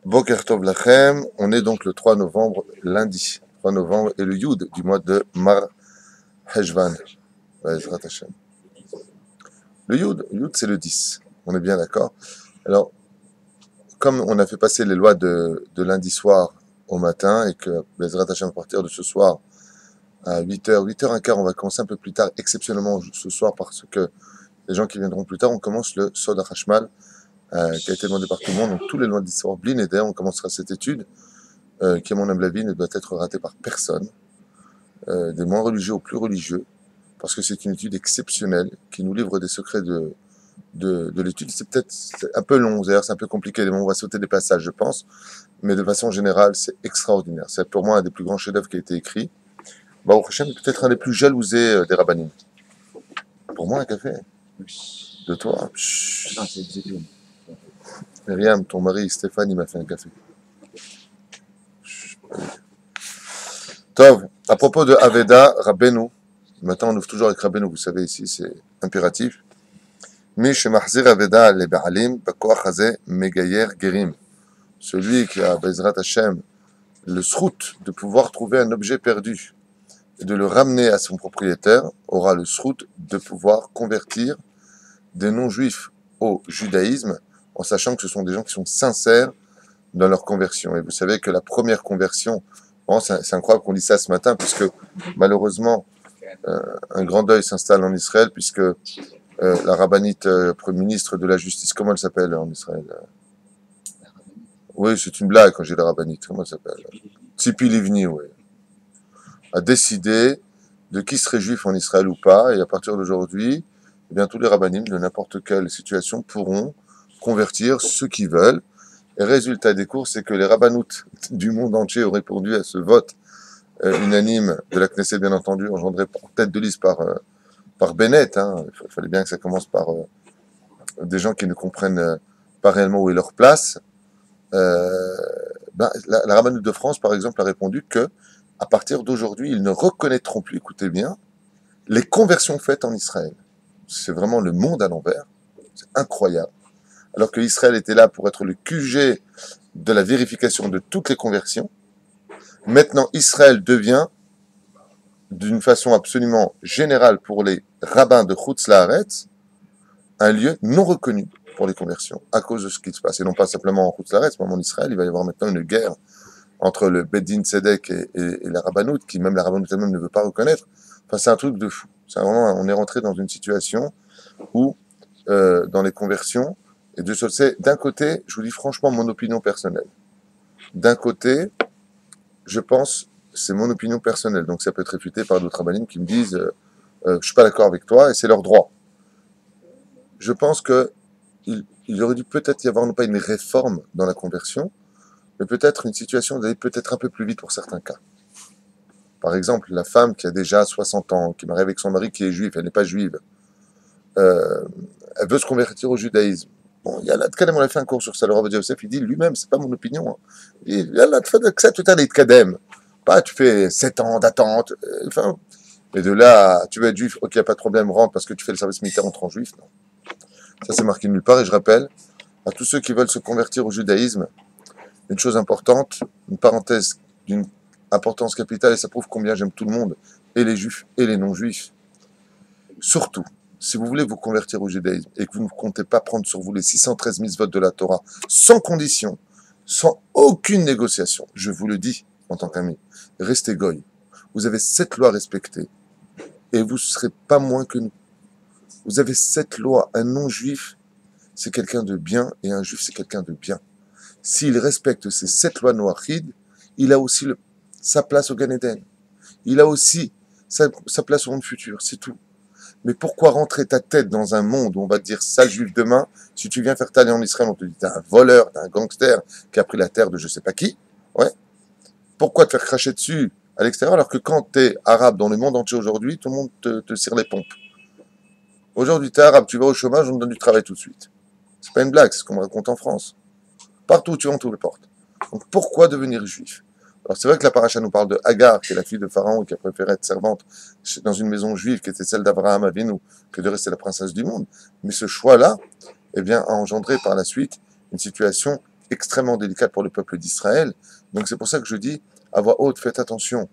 Boker Tov Lachem, on est donc le 3 novembre, lundi. 3 novembre et le Yud du mois de Mar Heshvan. Bezrat Hashem. Le Yud c'est le 10. On est bien d'accord. Alors, comme on a fait passer les lois de lundi soir au matin et que Bezrat Hashem à partir de ce soir à 8h, 8h15, on va commencer un peu plus tard, exceptionnellement ce soir parce que les gens qui viendront plus tard, on commence le Sod HaChashmal qui a été demandé par tout le monde. Donc tous les lois d'histoire Blin et on commencera cette étude qui, à mon humble avis, ne doit être ratée par personne, des moins religieux aux plus religieux, parce que c'est une étude exceptionnelle qui nous livre des secrets de l'étude. C'est peut-être un peu long, d'ailleurs c'est un peu compliqué, on va sauter des passages, je pense, mais de façon générale, c'est extraordinaire. C'est pour moi un des plus grands chefs-d'œuvre qui a été écrit. Baruch Hashem est peut-être un des plus jalousés des rabbinim. Pour moi, un café. De toi. Chut. Non, c'est Zélion. Myriam, ton mari Stéphane, il m'a fait un café. Tov, à propos de Aveda, Rabbeinu, maintenant on ouvre toujours avec Rabbeinu, vous savez ici, c'est impératif. Mish Mahzir Aveda le Baalim, Bakoach Hazeh Megayer Gerim. Celui qui a, Bezrat Hashem, le srout de pouvoir trouver un objet perdu et de le ramener à son propriétaire, aura le srout de pouvoir convertir des non-juifs au judaïsme, en sachant que ce sont des gens qui sont sincères dans leur conversion. Et vous savez que la première conversion, bon, c'est incroyable qu'on dise ça ce matin, puisque malheureusement, un grand deuil s'installe en Israël, puisque la rabbinite Premier ministre de la Justice, comment elle s'appelle en Israël? Oui, c'est une blague quand j'ai la rabbinite, comment elle s'appelle? Tzipi Livni, oui. A décidé de qui serait juif en Israël ou pas, et à partir d'aujourd'hui, eh bien, tous les rabbinim de n'importe quelle situation pourront convertir ceux qui veulent. Et résultat des courses, c'est que les rabbanoutes du monde entier ont répondu à ce vote unanime de la Knesset, bien entendu, engendré en tête de liste par Bennett. Hein. Il fallait bien que ça commence par des gens qui ne comprennent pas réellement où est leur place. La rabbanoute de France, par exemple, a répondu que à partir d'aujourd'hui, ils ne reconnaîtront plus, écoutez bien, les conversions faites en Israël. C'est vraiment le monde à l'envers. C'est incroyable. Alors que Israël était là pour être le QG de la vérification de toutes les conversions, maintenant Israël devient, d'une façon absolument générale pour les rabbins de Chutz La'aretz, un lieu non reconnu pour les conversions, à cause de ce qui se passe. Et non pas simplement en Chutz La'aretz, mais en Israël, il va y avoir maintenant une guerre entre le Beddin Tzedek et la rabbanoute, qui même la rabbanoute elle-même ne veut pas reconnaître. Enfin, c'est un truc de fou. C'est vraiment, on est rentré dans une situation où, dans les conversions, et Dieu seul sait, d'un côté, je vous dis franchement mon opinion personnelle. D'un côté, je pense, c'est mon opinion personnelle, donc ça peut être réfuté par d'autres rabbinim qui me disent je suis pas d'accord avec toi, et c'est leur droit. Je pense que il aurait dû peut-être y avoir non pas une réforme dans la conversion, mais peut-être une situation d'aller peut-être un peu plus vite pour certains cas. Par exemple, la femme qui a déjà 60 ans, qui marie avec son mari qui est juif, elle n'est pas juive, elle veut se convertir au judaïsme. Bon, il y a là, on a fait un cours sur ça, le Rav Yosef, il dit lui-même, c'est pas mon opinion. Hein. Il dit, là, tu fais que ça, tout à l'heure, kadem. Pas, tu fais 7 ans d'attente, enfin. Mais de là, tu veux être juif, ok, il n'y a pas de problème, rentre parce que tu fais le service militaire, entre en juif, non. Ça, c'est marqué nulle part, et je rappelle à tous ceux qui veulent se convertir au judaïsme, une chose importante, une parenthèse d'une importance capitale, et ça prouve combien j'aime tout le monde, et les juifs et les non-juifs. Surtout, si vous voulez vous convertir au judaïsme et que vous ne comptez pas prendre sur vous les 613 mitzvot de la Torah, sans condition, sans aucune négociation, je vous le dis en tant qu'ami, restez goy. Vous avez 7 lois à respecter et vous ne serez pas moins que nous. Vous avez 7 lois. Un non-juif, c'est quelqu'un de bien et un juif, c'est quelqu'un de bien. S'il respecte ces 7 lois noachides, il a aussi sa place au Gan Eden. Il a aussi sa place au monde futur, c'est tout. Mais pourquoi rentrer ta tête dans un monde où on va te dire sale juif demain, si tu viens faire ta en Israël, on te dit t'es un voleur, t'es un gangster qui a pris la terre de je sais pas qui. Ouais. Pourquoi te faire cracher dessus à l'extérieur alors que quand t'es arabe dans le monde entier aujourd'hui, tout le monde te cire les pompes. Aujourd'hui t'es arabe, tu vas au chômage, on te donne du travail tout de suite. C'est pas une blague, c'est ce qu'on me raconte en France. Partout où tu rentres, les portes. Donc pourquoi devenir juif? Alors c'est vrai que la paracha nous parle de Hagar, qui est la fille de Pharaon, qui a préféré être servante dans une maison juive, qui était celle d'Abraham Avinu, que de rester la princesse du monde. Mais ce choix-là, eh bien, a engendré par la suite une situation extrêmement délicate pour le peuple d'Israël. Donc c'est pour ça que je dis, à voix haute, faites attention.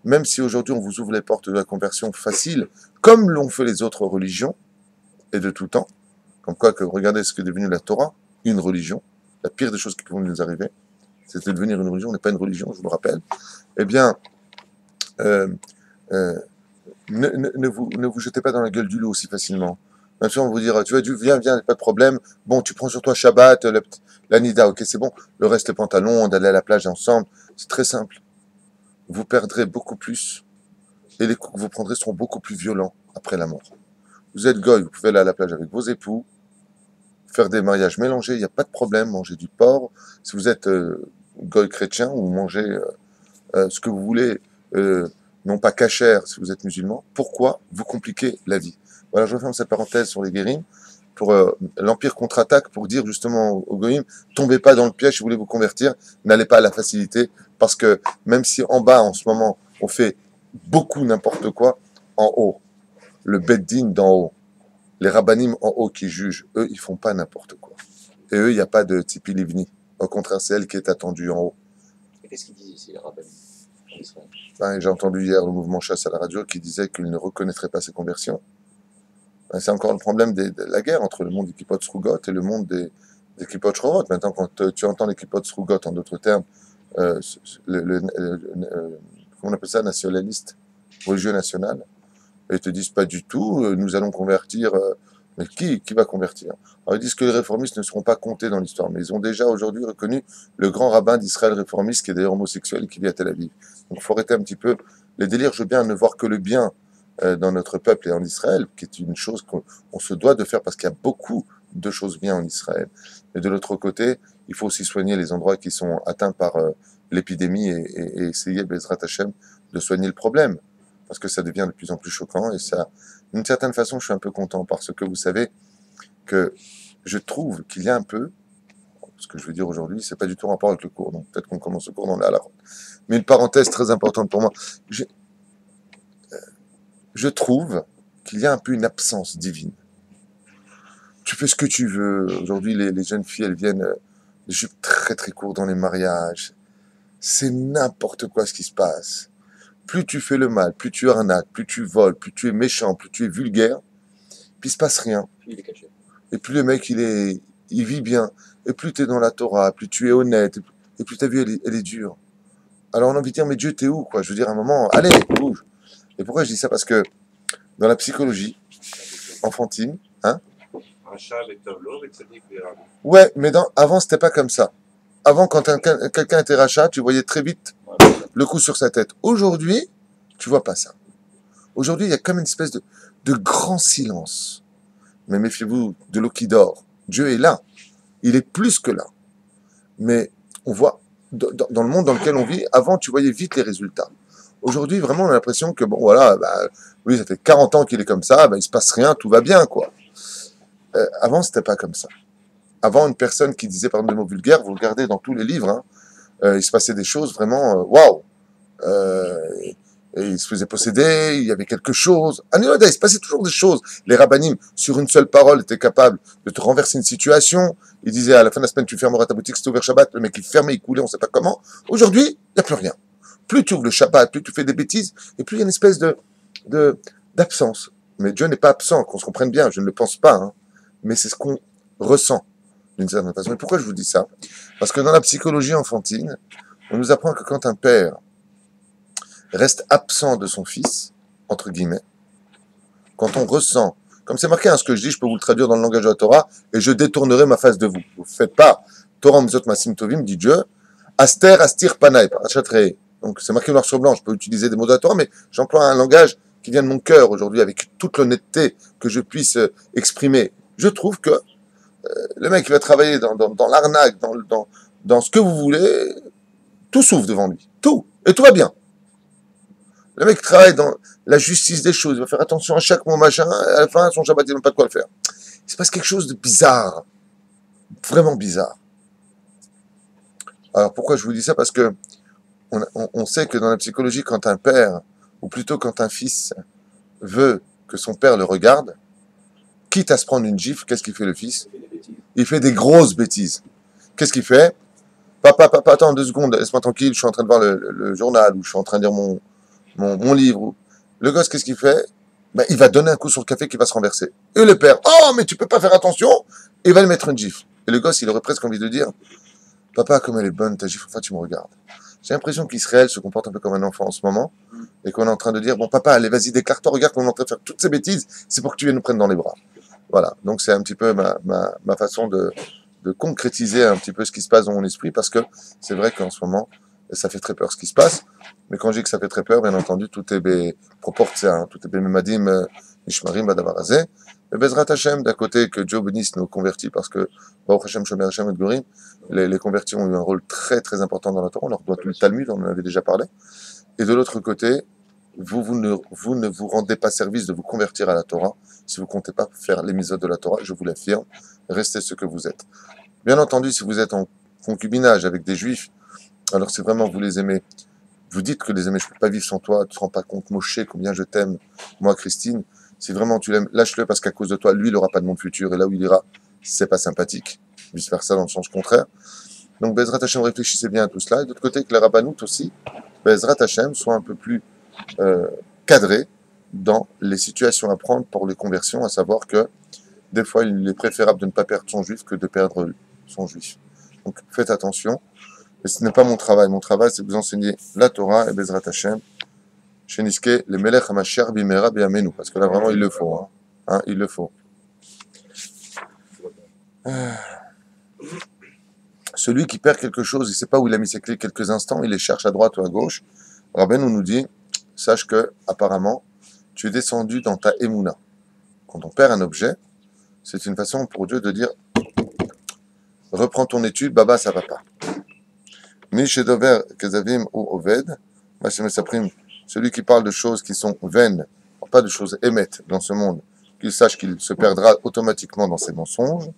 Même si aujourd'hui on vous ouvre les portes de la conversion facile, comme l'ont fait les autres religions, et de tout temps, comme quoi que regardez ce qu'est devenu la Torah, une religion, la pire des choses qui pouvaient nous arriver, c'était de devenir une religion, on n'est pas une religion, je vous le rappelle, eh bien, euh, euh, ne vous jetez pas dans la gueule du loup aussi facilement. Bien sûr, on va vous dire, tu vois, viens, pas de problème. Bon, tu prends sur toi Shabbat, la Nida, ok, c'est bon. Le reste, les pantalons, d'aller à la plage ensemble, c'est très simple. Vous perdrez beaucoup plus et les coups que vous prendrez seront beaucoup plus violents après la mort. Vous êtes goy, vous pouvez aller à la plage avec vos époux, faire des mariages mélangés, il n'y a pas de problème, manger du porc. Si vous êtes goy chrétien ou mangez ce que vous voulez, non pas cachère si vous êtes musulman, pourquoi vous compliquez la vie? Voilà, je referme cette parenthèse sur les guérims pour l'Empire contre-attaque, pour dire justement aux goyim, tombez pas dans le piège si vous voulez vous convertir, n'allez pas à la facilité, parce que même si en bas, en ce moment, on fait beaucoup n'importe quoi, en haut, le Beddin d'en haut, les rabbanim en haut qui jugent, eux, ils font pas n'importe quoi. Et eux, il n'y a pas de Tzipi Livni. Au contraire, c'est elle qui est attendue en haut. Et qu'est-ce qu'ils disent ici, les rabbinis en Israël? Ben, j'ai entendu hier le mouvement Chasse à la radio qui disait qu'il ne reconnaîtrait pas ses conversions. Ben, c'est encore le problème de la guerre entre le monde des kippot Srugot et le monde des kippot Shrorot. Maintenant, quand tu entends les kippot Srugot, en d'autres termes, euh, comment on appelle ça, nationaliste, religieux national, et ils te disent pas du tout, nous allons convertir. Mais qui va convertir? Alors ils disent que les réformistes ne seront pas comptés dans l'histoire, mais ils ont déjà aujourd'hui reconnu le grand rabbin d'Israël réformiste, qui est d'ailleurs homosexuel et qui vit à Tel Aviv. Donc il faut arrêter un petit peu les délires. Je veux bien ne voir que le bien dans notre peuple et en Israël, qui est une chose qu'on se doit de faire parce qu'il y a beaucoup de choses bien en Israël. Mais de l'autre côté, il faut aussi soigner les endroits qui sont atteints par l'épidémie et essayer, Bezrat Hashem, de soigner le problème. Parce que ça devient de plus en plus choquant et ça, d'une certaine façon, je suis un peu content parce que vous savez que je trouve qu'il y a un peu, ce que je veux dire aujourd'hui, c'est pas du tout en rapport avec le cours, donc peut-être qu'on commence le cours dans la ronde. Mais une parenthèse très importante pour moi, je trouve qu'il y a un peu une absence divine. Tu fais ce que tu veux. Aujourd'hui, les jeunes filles, elles viennent des jupes très très courtes dans les mariages. C'est n'importe quoi ce qui se passe. Plus tu fais le mal, plus tu arnaques, plus tu voles, plus tu es méchant, plus tu es vulgaire, puis il se passe rien. Et plus le mec, il vit bien. Et plus tu es dans la Torah, plus tu es honnête, et plus ta vie, elle est dure. Alors on a envie de dire, mais Dieu, t'es où, quoi? Je veux dire, à un moment, allez, bouge. Et pourquoi je dis ça? Parce que dans la psychologie enfantine, hein? Ouais, mais avant, c'était pas comme ça. Avant, quand quelqu'un était rachat, tu voyais très vite le coup sur sa tête. Aujourd'hui, tu vois pas ça. Aujourd'hui, il y a comme une espèce de grand silence. Mais méfiez-vous de l'eau qui dort. Dieu est là. Il est plus que là. Mais on voit, dans le monde dans lequel on vit, avant, tu voyais vite les résultats. Aujourd'hui, vraiment, on a l'impression que, bon, voilà, oui, ça fait 40 ans qu'il est comme ça, il se passe rien, tout va bien, quoi. Avant, c'était pas comme ça. Avant, une personne qui disait, par exemple, des mots vulgaires, vous regardez dans tous les livres, hein, il se passait des choses vraiment, waouh. Et il se faisait posséder, il y avait quelque chose. Il se passait toujours des choses. Les rabbinim, sur une seule parole, étaient capables de te renverser une situation. Ils disaient, à la fin de la semaine, tu fermeras ta boutique, c'est ouvert Shabbat. Le mec, il fermait, il coulait, on ne sait pas comment. Aujourd'hui, il n'y a plus rien. Plus tu ouvres le Shabbat, plus tu fais des bêtises, et plus il y a une espèce d'absence. Mais Dieu n'est pas absent, qu'on se comprenne bien, je ne le pense pas, hein. Mais c'est ce qu'on ressent, d'une certaine façon. Et pourquoi je vous dis ça? Parce que dans la psychologie enfantine, on nous apprend que quand un père reste absent de son fils, entre guillemets, quand on ressent, comme c'est marqué, hein, ce que je dis, je peux vous le traduire dans le langage de la Torah, et je détournerai ma face de vous. Vous ne faites pas, Torah Mzot Masim Tovim, dit Dieu, Aster Astir Panay, Parachat. Donc c'est marqué noir sur blanc, je peux utiliser des mots de la Torah, mais j'emploie un langage qui vient de mon cœur aujourd'hui, avec toute l'honnêteté que je puisse exprimer. Je trouve que le mec qui va travailler dans l'arnaque, dans ce que vous voulez, tout s'ouvre devant lui. Tout. Et tout va bien. Le mec travaille dans la justice des choses, il va faire attention à chaque mot, machin, à la fin, son Shabbat, il n'a pas de quoi le faire. Il se passe quelque chose de bizarre. Vraiment bizarre. Alors pourquoi je vous dis ça? Parce que on sait que dans la psychologie, quand un père, ou plutôt quand un fils, veut que son père le regarde, quitte à se prendre une gifle, qu'est-ce qu'il fait le fils? Il fait des grosses bêtises. Qu'est-ce qu'il fait? Papa, attends 2 secondes, laisse-moi tranquille, je suis en train de voir le journal, ou je suis en train de lire mon livre. Le gosse, qu'est-ce qu'il fait? Ben, il va donner un coup sur le café qui va se renverser. Et le père, oh, mais tu peux pas faire attention, et il va lui mettre une gifle. Et le gosse, il aurait presque envie de dire, papa, comme elle est bonne ta gifle, enfin tu me regardes. J'ai l'impression qu'Israël se comporte un peu comme un enfant en ce moment, et qu'on est en train de dire, bon papa, allez, vas-y, déclare-toi, regarde qu'on est en train de faire toutes ces bêtises, c'est pour que tu viennes nous prendre dans les bras. Voilà, donc c'est un petit peu ma façon de concrétiser un petit peu ce qui se passe dans mon esprit, parce que c'est vrai qu'en ce moment, ça fait très peur ce qui se passe, mais quand je dis que ça fait très peur, bien entendu, tout est proportionnel, hein, tout est memadim, nishmarim, badavarazé, et Bezrat Hashem, d'un côté, que Dieu bénisse nos convertis, parce que, Baruch Hashem, Shomer Hashem et Gorim, les convertis ont eu un rôle très très important dans la Torah, on leur doit tout le Talmud, on en avait déjà parlé, et de l'autre côté, vous ne vous rendez pas service de vous convertir à la Torah si vous ne comptez pas faire les mitzvot de la Torah, je vous l'affirme, restez ce que vous êtes. Bien entendu, si vous êtes en concubinage avec des juifs, alors si vraiment vous les aimez, vous dites que les aimez, je ne peux pas vivre sans toi, tu ne te rends pas compte, Moshe, combien je t'aime, moi Christine, si vraiment tu l'aimes, lâche-le parce qu'à cause de toi, lui, il n'aura pas de monde futur, et là où il ira, c'est pas sympathique, vice versa dans le sens contraire. Donc Bezrat Hashem, réfléchissez bien à tout cela, et d'autre côté, que les rabbanoutes aussi, Bezrat Hashem, soit un peu plus cadré dans les situations à prendre pour les conversions, à savoir que des fois, il est préférable de ne pas perdre son juif que de perdre son juif. Donc faites attention. Et ce n'est pas mon travail. Mon travail, c'est de vous enseigner la Torah et Bezrat Hashem. Chez Niske, les Melech HaMashiach Bimera B'Yameinu. Parce que là, vraiment, il le faut. Hein, il le faut. Celui qui perd quelque chose, il ne sait pas où il a mis ses clés quelques instants, il les cherche à droite ou à gauche. Rabbeinu nous dit, sache que, apparemment, tu es descendu dans ta émouna. Quand on perd un objet, c'est une façon pour Dieu de dire, reprends ton étude, Baba, ça va pas. Mishedover Kezavim ou Oved, celui qui parle de choses qui sont vaines, pas de choses émettes dans ce monde, qu'il sache qu'il se perdra automatiquement dans ses mensonges.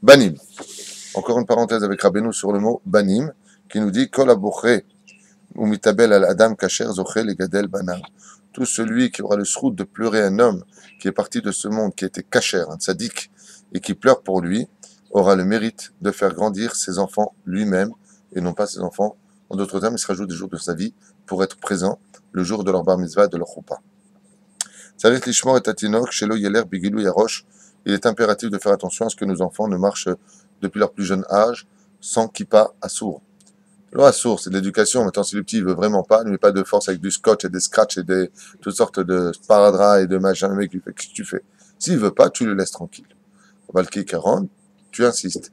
Banim. Encore une parenthèse avec Rabbeinu sur le mot Banim, qui nous dit Kol aboché ou mitabel al adam kasher zoché le gadel banam. Tout celui qui aura le srout de pleurer un homme qui est parti de ce monde, qui était kasher, un tzaddik, et qui pleure pour lui, aura le mérite de faire grandir ses enfants lui-même, et non pas ses enfants. En d'autres termes, il se rajoute des jours de sa vie pour être présent le jour de leur bar mitzvah et de leur choupa. Tzarich lishmor et atinok, shelo yeler bigilou yarosh. Il est impératif de faire attention à ce que nos enfants ne marchent depuis leur plus jeune âge sans kippa assour. Alors assour, c'est de l'éducation. Maintenant, si le petit ne veut vraiment pas, ne met pas de force avec du scotch et des scratchs et toutes sortes de sparadrap et de machin. Le mec, il fait, qu'est-ce que tu fais? S'il veut pas, tu le laisses tranquille. Valky Caron, tu insistes.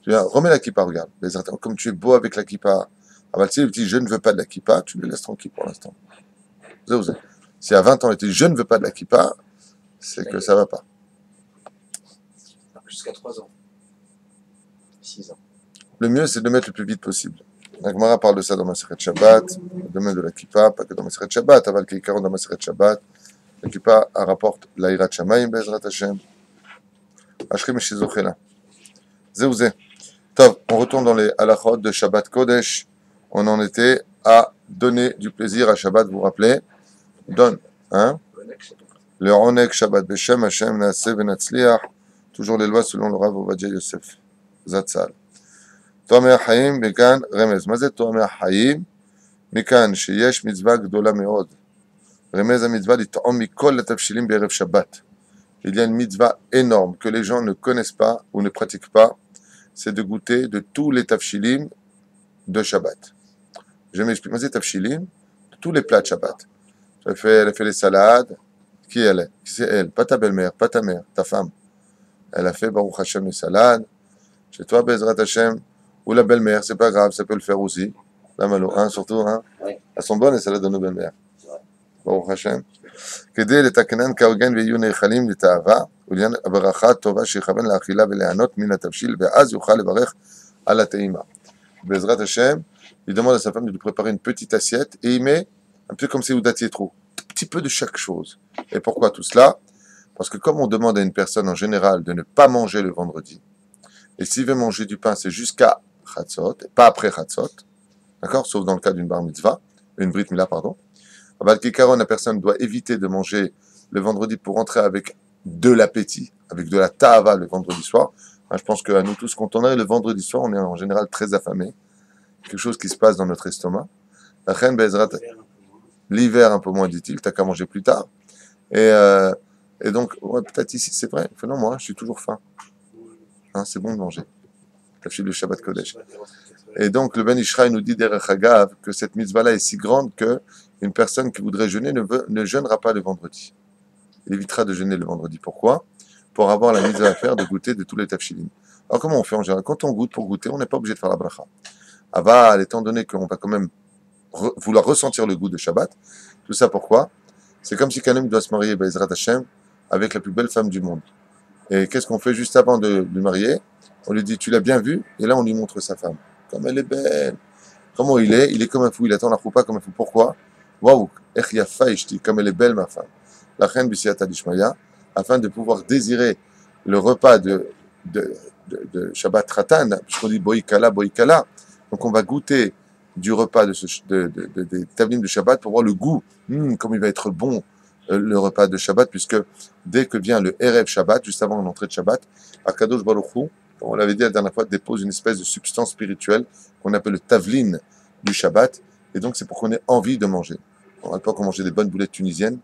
Tu dis, remets la kippa, regarde. Comme tu es beau avec la kippa. Si le petit, je ne veux pas de la kippa, tu le laisses tranquille pour l'instant. Si à 20 ans, il dit, je ne veux pas de la kippa, c'est que ça va pas. Jusqu'à 3 ans. 6 ans. Le mieux, c'est de le mettre le plus vite possible. La Gemara parle de ça dans Maseret Shabbat, le domaine de la kippa, pas que dans Maseret Shabbat, aval Keikaron dans Maseret Shabbat. La kippa rapporte l'Aïrat Shamayim, Bezrat Hashem. Ashrim et Shizochela. Zéouzé. Tov, on retourne dans les halachot de Shabbat Kodesh. On en était à donner du plaisir à Shabbat, vous vous rappelez? Donne, hein? Le Onek Shabbat Beshem Hashem Naaseh Venatzliach. Toujours les lois selon le Rav Ovadia Yosef. Zatzal. תואמי החיים מכאן רמז. מה זה תואמי החיים? מכאן שיש מצווה גדולה מאוד. רמז המצווה לטעום מכל התבשילים בערב שבת. Il y a une mitzvah énorme que les gens ne connaissent pas ou ne pratiquent pas, c'est de goûter de tous les tafshilim de Shabbat. Je m'explique. C'est tafshilim, de tous les plats de Shabbat. Elle a fait les salades. Qui elle est? Qui c'est elle? Pas ta belle-mère, pas ta mère, ta femme. Elle a fait Baruch Hashem les salades. Chez toi, Bezrat Hashem, ou la belle-mère, c'est pas grave, ça peut le faire aussi. La malo, hein, surtout, hein. Oui. Elles sont bonnes les salades de nos belles-mères. Baruch Hashem. כדי לתקנן כהוגן ויהיו נאכלים לתאווה ולעניין הברכה טובה שיכוון לאכילה וליהנות מן התבשיל ואז יוכל לברך על הטעימה. בעזרת השם, il demande à sa femme de lui préparer une petite assiette et il met un peu comme Seudat Yetro, un petit peu de chaque chose. Et pourquoi tout cela? Parce que comme on demande à une personne en général de ne pas manger le vendredi, et s'il veut manger du pain, c'est jusqu'à Chatzot, et pas après Chatzot, d'accord? Sauf dans le cas d'une bar mitzvah, une brit mila, pardon. Aval Kikaron, la personne doit éviter de manger le vendredi pour entrer avec de l'appétit, avec de la ta'ava le vendredi soir. Je pense qu'à nous tous, quand on est le vendredi soir, on est en général très affamé. Quelque chose qui se passe dans notre estomac. La reine Bezrat, l'hiver un peu moins, dit-il, t'as qu'à manger plus tard. Et donc, ouais, peut-être ici, c'est vrai. Non, moi, je suis toujours faim. Hein, c'est bon de manger. Tafshil le Shabbat Kodesh. Et donc, le Ben Ishraï nous dit derech Hagav que cette mitzvah-là est si grande que une personne qui voudrait jeûner ne jeûnera pas le vendredi. Il évitera de jeûner le vendredi. Pourquoi? Pour avoir la mitzvah à faire de goûter de tous les tafshilim. Alors, comment on fait en général? Quand on goûte pour goûter, on n'est pas obligé de faire la bracha. Aval, étant donné qu'on va quand même vouloir ressentir le goût de Shabbat, tout ça pourquoi? C'est comme si qu'un homme doit se marier, Bezrat Hashem, avec la plus belle femme du monde. Et qu'est-ce qu'on fait juste avant de le marier? On lui dit, tu l'as bien vu? Et là, on lui montre sa femme. Comme elle est belle. Comment il est? Il est comme un fou. Il attend la roupa comme un fou. Pourquoi? Waouh! Comme elle est belle, ma femme. La reine Bishiyata Dishmaya, afin de pouvoir désirer le repas de Shabbat Ratan, puisqu'on dit Boïkala, Boïkala. Donc, on va goûter du repas des tavlim de Shabbat pour voir le goût, comme il va être bon le repas de Shabbat, puisque dès que vient le Erev Shabbat, juste avant l'entrée de Shabbat, Akadosh Baruch Hu, on l'avait dit la dernière fois, dépose une espèce de substance spirituelle qu'on appelle le tavlin du Shabbat, et donc c'est pour qu'on ait envie de manger. On n'arrête pas qu'on mangeait des bonnes boulettes tunisiennes,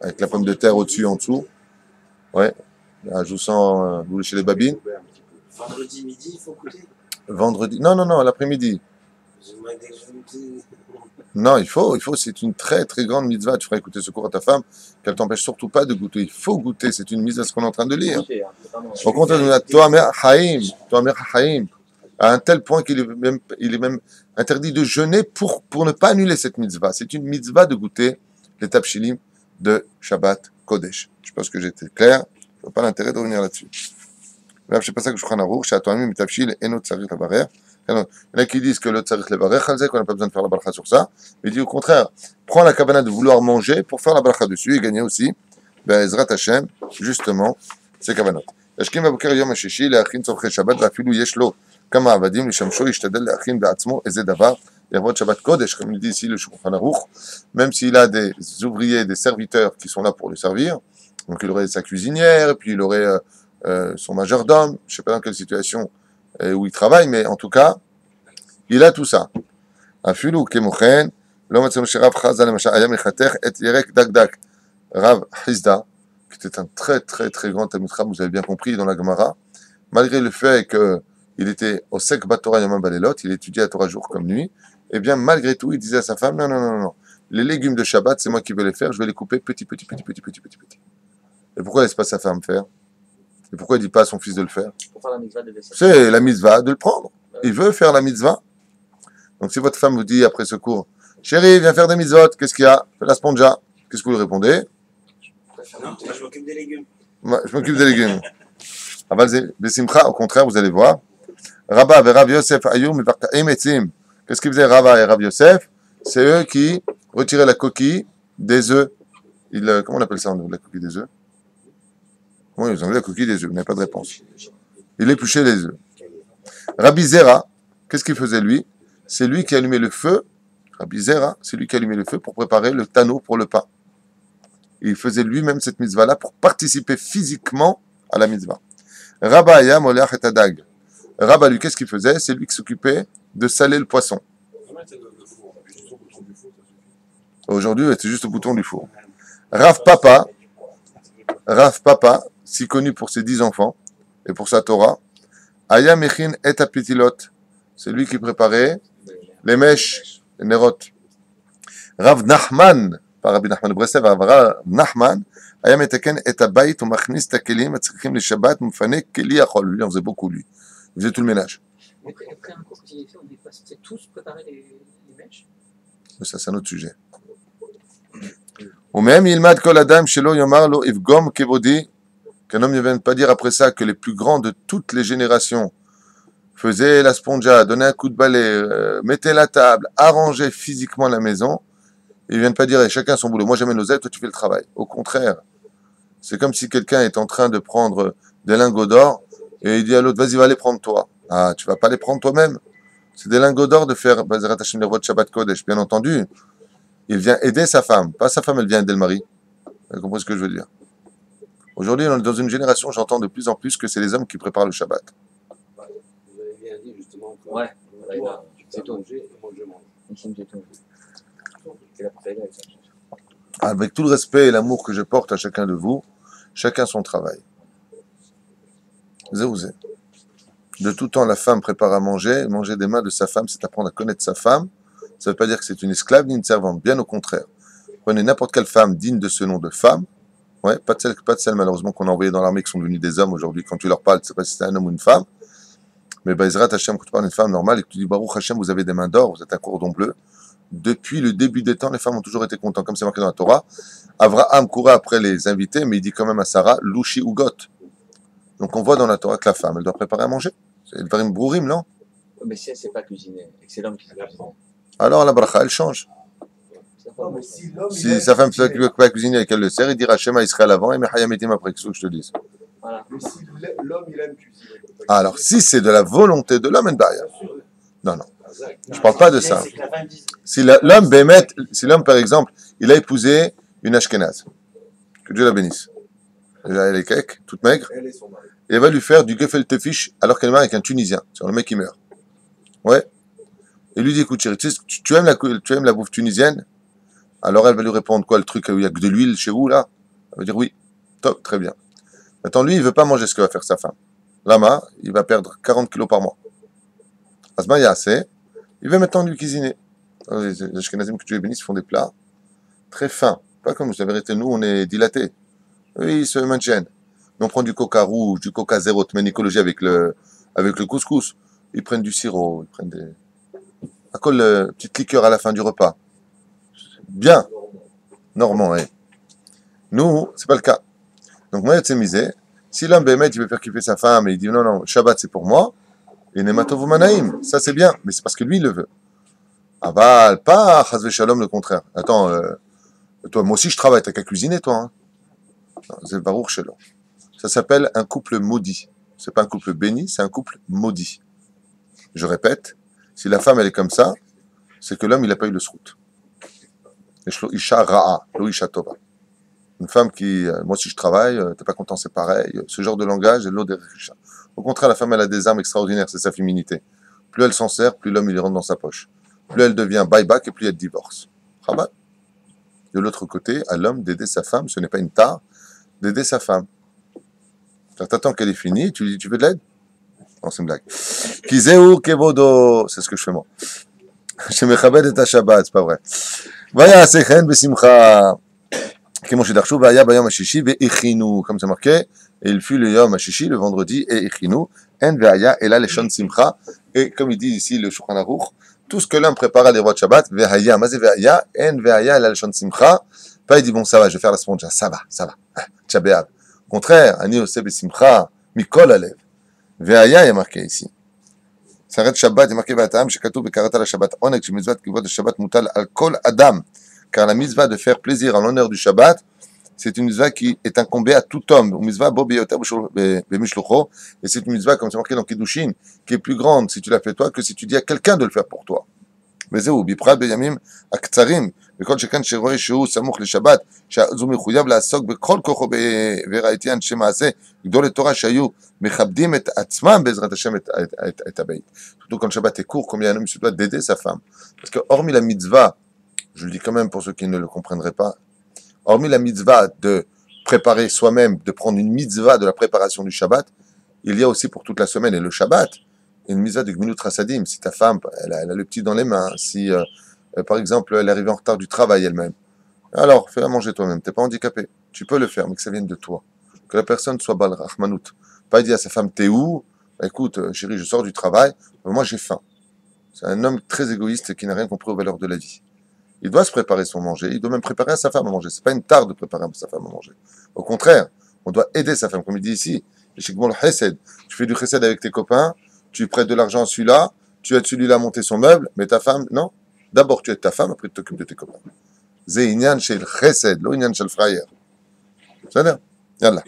avec la pomme de terre au-dessus et en dessous. Ouais, là, je vous sens, vous chez les babines. Vendredi midi, il faut goûter. Vendredi, non, l'après-midi. Non, il faut, c'est une très très grande mitzvah. Tu feras écouter ce cours à ta femme, qu'elle t'empêche surtout pas de goûter. Il faut goûter, c'est une mitzvah, ce qu'on est en train de lire. Au contraire, toi, mère Haïm, à un tel point qu'il est même interdit de jeûner pour ne pas annuler cette mitzvah. C'est une mitzvah de goûter les tafshilim de Shabbat Kodesh. Je pense que j'étais clair. Je vois pas l'intérêt de revenir là-dessus. Là, je sais pas ça que je prends un roux, chez Atoamim, tafshil, et notre tsarit la barrière. Il y en a qui disent que le tsarit la barrière, qu'on n'a pas besoin de faire la bracha sur ça. Mais il dit au contraire, prends la kavana de vouloir manger pour faire la bracha dessus et gagner aussi, Ezrat Hashem, justement, ces kavanot. Yashkim Baboker Yom HaShishi, Le'achin Tzorchei Shabbat, Va'afilu Yesh Lo, Kama Avadim, Lishamsho, Yishtadel Le'achin Be'atzmo, Eze Davar, Yavot Shabbat Kodesh, comme il dit ici le Shulchan Aruch, même s'il a des ouvriers, des serviteurs qui sont là pour le servir, donc il aurait sa cuisinière, et puis il aurait son majordome, je ne sais pas dans quelle situation où il travaille, mais en tout cas, il a tout ça. Afilu kemochen, lo matzonu sherav chazal lemasha ayam echatech et yerek dak Rav Hizda, qui était un très très très grand Talmid Chacham, vous avez bien compris dans la Gemara, malgré le fait qu'il était au sek batora yomam balelot, il étudiait la Torah jour comme nuit, et bien malgré tout, il disait à sa femme, non, les légumes de Shabbat, c'est moi qui vais les faire, je vais les couper petit. Et pourquoi il laisse pas sa femme faire? Et pourquoi il ne dit pas à son fils de le faire? Pour faire la mitzvah de laisser. C'est la mitzvah de le prendre. Il veut faire la mitzvah. Donc si votre femme vous dit après ce cours, chérie, viens faire des mitzvot, qu'est-ce qu'il y a? Fais la sponja. Qu'est-ce que vous lui répondez? Non, je m'occupe des légumes. Je m'occupe des légumes. Aval Besimcha, au contraire, vous allez voir. Rabba et Rav Yosef Ayum Emetzim. Qu'est-ce qu'ils faisaient Rabba et Rav Yosef? C'est eux qui retiraient la coquille des œufs. Comment on appelle ça en anglais, la coquille des œufs? Oui, ils ont la coquille des œufs, vous n'avez pas de réponse. Il épluchait les œufs. Rabbi Zera, qu'est-ce qu'il faisait lui? C'est lui qui allumait le feu. Rabbi Zera, c'est lui qui allumait le feu pour préparer le tanneau pour le pain. Et il faisait lui-même cette mitzvah-là pour participer physiquement à la mitzvah. Rabba Aya Moleach et Adag. Rabba, lui, qu'est-ce qu'il faisait? C'est lui qui s'occupait de saler le poisson. Aujourd'hui, c'est juste au bouton du four. Rav Papa, si connu pour ses 10 enfants et pour sa Torah, Aya Mechin et Apitilot, c'est lui qui préparait les mèches, les nérotes. Rav Nachman, par Rabbi Nachman de Breslev, Rav Nachman, Aya Metaken et Abayit, ou Machnis Takelim, Atzrichim le Shabbat, Mufane Keli Achol. Lui, on faisait beaucoup, lui. Il faisait tout le ménage. Après un cours que j'ai fait, on est passé tous préparer les mèches. Ça, c'est un autre sujet. Ou même, il m'a dit Adam Shelo Yomar Lo Ivgom Kevodi, qu'un homme ne vienne pas dire après ça que les plus grands de toutes les générations faisaient la sponja, donnaient un coup de balai, mettaient la table, arrangeaient physiquement la maison. Ils ne viennent pas dire chacun son boulot. Moi, j'amène l'oseille, toi, tu fais le travail. Au contraire, c'est comme si quelqu'un est en train de prendre des lingots d'or et il dit à l'autre, vas-y, va les prendre toi. Ah, tu vas pas les prendre toi-même. C'est des lingots d'or de faire Bazerat Hashem Lervot Shabbat Kodesh, bien entendu. Il vient aider sa femme. Pas sa femme, elle vient aider le mari. Vous comprenez ce que je veux dire? Aujourd'hui, on est dans une génération, j'entends de plus en plus que c'est les hommes qui préparent le Shabbat. Vous avez bien dit justement que Ouais. toi, tu C'est vas tout. manger et moi je mange. Ici, c'est tout. C'est la préférée avec ça. Avec tout le respect et l'amour que je porte à chacun de vous, chacun son travail. Zéouzé. De tout temps, la femme prépare à manger. Manger des mains de sa femme, c'est apprendre à connaître sa femme. Ça ne veut pas dire que c'est une esclave ni une servante, bien au contraire. Prenez n'importe quelle femme digne de ce nom de femme. Ouais, pas de celles malheureusement qu'on a envoyées dans l'armée qui sont devenues des hommes aujourd'hui. Quand tu leur parles, tu ne sais pas si c'est un homme ou une femme. Mais Ezrat Hashem, quand tu parles d'une femme normale et que tu dis Baruch Hashem, vous avez des mains d'or, vous êtes un cordon bleu. Depuis le début des temps, les femmes ont toujours été contentes, comme c'est marqué dans la Torah. Abraham courait après les invités, mais il dit quand même à Sarah, Louchi ou Got. Donc on voit dans la Torah que la femme, elle doit préparer à manger. C'est le Varim Brourim, non? Mais si elle ne sait pas cuisiner, et que c'est l'homme qui sait cuisiner. Alors la bracha, elle change. C'est pas Non, bon. mais si l'homme. Si sa femme ne peut pas cuisiner et qu'elle le sert, il dira Shema Israël avant et Mechayametim après. Qu'est-ce que je te dis? Voilà. Mais si l'homme il aime cuisiner. il peut pas Alors, cuisiner. si c'est de la volonté de l'homme, elle barrière. Bien sûr. Non, non. Azak. Je parle pas de ça. C'est que la femme dise. Si l'homme, Bémet, si l'homme, par exemple, il a épousé une Ashkénaze, que Dieu la bénisse. Déjà, elle est kek, toute maigre, Elle et son mari. et elle va lui faire du gefilte fish alors qu'elle est mariée avec un Tunisien. C'est le mec qui meurt. Ouais. Et lui dit, écoute, chérie, tu aimes la bouffe tunisienne? Alors elle va lui répondre quoi, le truc où il y a que de l'huile chez vous, là? Elle va dire oui. Top, très bien. Maintenant, lui, il veut pas manger ce que va faire sa femme. Lama, il va perdre 40 kilos par mois. Asma, il y a assez. Il veut maintenant lui cuisiner. Les Ashkenazim que Dieu bénisse font des plats très fins. Pas comme la vérité, nous, on est dilatés. Eux, ils se maintiennent. Nous, on prend du coca rouge, du coca zéro, de ménicologie avec le couscous. Ils prennent du sirop, ils prennent des. À colle, petite liqueur à la fin du repas. Bien, normand, ouais. Nous, c'est pas le cas. Donc, moi, c'est misé. Si l'homme bémet, il veut faire kiffer sa femme et il dit non, non, Shabbat, c'est pour moi. Et Nematov Manaïm, ça c'est bien, mais c'est parce que lui, il le veut. Aval, pas Chazve Shalom, le contraire. Attends, toi, moi aussi je travaille, t'as qu'à cuisiner, toi. Hein. Non, c'est Baruch Shalom. Ça s'appelle un couple maudit. C'est pas un couple béni, c'est un couple maudit. Je répète, si la femme elle est comme ça, c'est que l'homme il n'a pas eu le srout. Isha ra'a, lo isha tova. Une femme qui, moi si je travaille, t'es pas content, c'est pareil. Ce genre de langage, c'est l'eau des richas. Au contraire, la femme elle a des armes extraordinaires, c'est sa féminité. Plus elle s'en sert, plus l'homme il rentre dans sa poche. Plus elle devient buyback et plus elle divorce. Rabat. De l'autre côté, à l'homme d'aider sa femme, ce n'est pas une tare d'aider sa femme. T'attends qu'elle est finie, tu lui dis tu veux de l'aide? Non, c'est une blague. Kizeu kevodo, c'est ce que je fais moi. Je mechabed et Shabbat, c'est pas vrai. Vaya sechen besimcha. Comme c'est darshu, vaya bayom hashishi ve'ichinu, comme c'est marqué. Et il fut le yom hashishi, le vendredi, et ichinu. En ve'aya, et là les shon simcha. Et comme il dit ici le Shulchan Aruch, tout ce que l'homme prépare à les rois de Shabbat, ve'aya, mazé ve'aya, en ve'aya, et là les shon simcha. Pas il dit bon ça va, je vais faire la sponja, ça va. Tchabéab. Au contraire, ani ose besimcha, mikol alev. Ve'aya est marqué ici. Saret Shabbat est marqué Vatam, Shekatu Bekarata la Shabbat Onek, Mitzvah Kivot de Shabbat Mutal al Kol Adam. Car la mitzvah de faire plaisir en l'honneur du Shabbat, c'est une mitzvah qui est incombée à tout homme. Une mitzvah Bo Beyoter Bemishlocho. Et c'est une mitzvah, comme c'est marqué dans Kiddushin, qui est plus grande si tu la fais toi que si tu dis à quelqu'un de le faire pour toi. וזהו, בפרט בימים הקצרים, וכל שכן שרואה שהוא סמוך לשבת, שהוא מחויב לעסוק בכל כוחו, וראיתי אנשי מעשה, גדולי תורה שהיו מכבדים את עצמם בעזרת השם את הבית. Surtout quand le Shabbat est court, comme il y a un homme qui se doit d'aider sa femme. Parce que hormis la mitzvah, je le dis quand même pour ceux qui ne le comprendraient pas, hormis la mitzvah de préparer soi-même, de prendre une mitzvah de la préparation du Shabbat, il y a aussi pour toute la semaine et le Shabbat, une mitzvah de Gminut Rasadim. Si ta femme, elle a le petit dans les mains, si par exemple elle est arrivée en retard du travail elle-même, alors fais-la manger toi-même, t'es pas handicapé, tu peux le faire, mais que ça vienne de toi, que la personne soit bal rahmanout, pas dire à sa femme t'es où, écoute chérie je sors du travail, moi j'ai faim. C'est un homme très égoïste qui n'a rien compris aux valeurs de la vie. Il doit se préparer son manger, il doit même préparer à sa femme à manger, c'est pas une tare de préparer à sa femme à manger, au contraire, on doit aider sa femme, comme il dit ici, tu fais du chesed avec tes copains, tu prêtes de l'argent à celui-là, tu aides celui-là à monter son meuble, mais ta femme, non. D'abord tu aides ta femme, après tu t'occupes de tes copains. C'est inyan shel chesed, lo inyan shel frayer. בסדר? יאללה.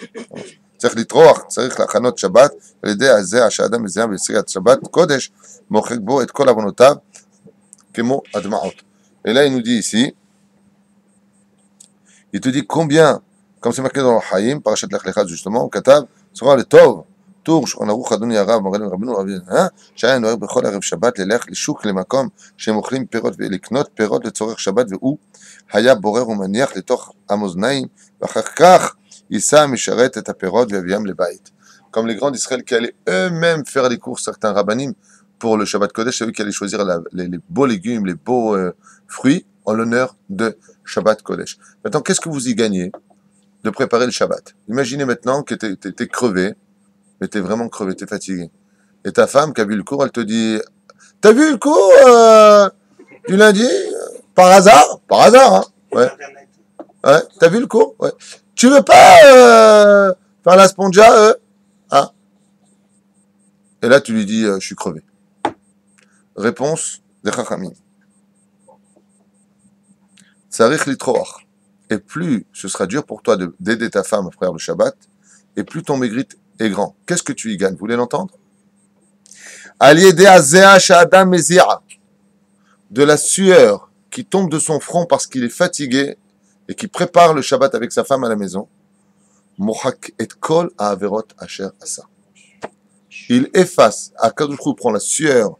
צריך לטרוח, צריך להכנות שבת, על ידי הזה שהאדם מזיין ביציאת שבת קודש, מוחק בו את כל עוונותיו כמו הדמעות. Et là il nous dit ici, il te dit combien Comme c'est marqué dans le Haïm, Parashat Lech Lecha, justement, au Katav, sera le Tov. טור שולחן ערוך אדוני הרב מורה לרבנו רבי שהיה נוהג בכל ערב שבת ללך לשוק למקום שהם אוכלים פירות ולקנות פירות לצורך שבת והוא היה בורר ומניח לתוך המאזניים ואחר כך יישא משרת את הפירות ויביאם לבית. Comme les grands d'Israël qui allaient eux-mêmes faire les courses, certains rabbanim, pour le Shabbat Kodesh, c'est eux qui allaient choisir les beaux légumes, les beaux fruits en l'honneur de Shabbat Kodesh. Maintenant, qu'est-ce que vous y gagnez de préparer le Shabbat? Imaginez maintenant que tu es crevé, mais t'es vraiment crevé, t'es fatigué. Et ta femme qui a vu le cours, elle te dit « T'as vu le cours du lundi Par hasard ?» Par hasard, hein. Ouais. Ouais. T'as vu le cours? Ouais. Tu veux pas faire la spongia hein? Et là, tu lui dis « Je suis crevé. » Réponse des Chachamim. Tzarich litroach. Et plus ce sera dur pour toi d'aider ta femme à faire le Shabbat, et plus ton mérite est grand. Qu'est-ce que tu y gagnes? Vous voulez l'entendre? De la sueur qui tombe de son front parce qu'il est fatigué et qui prépare le Shabbat avec sa femme à la maison. Il efface, Akadosh Hu prend la sueur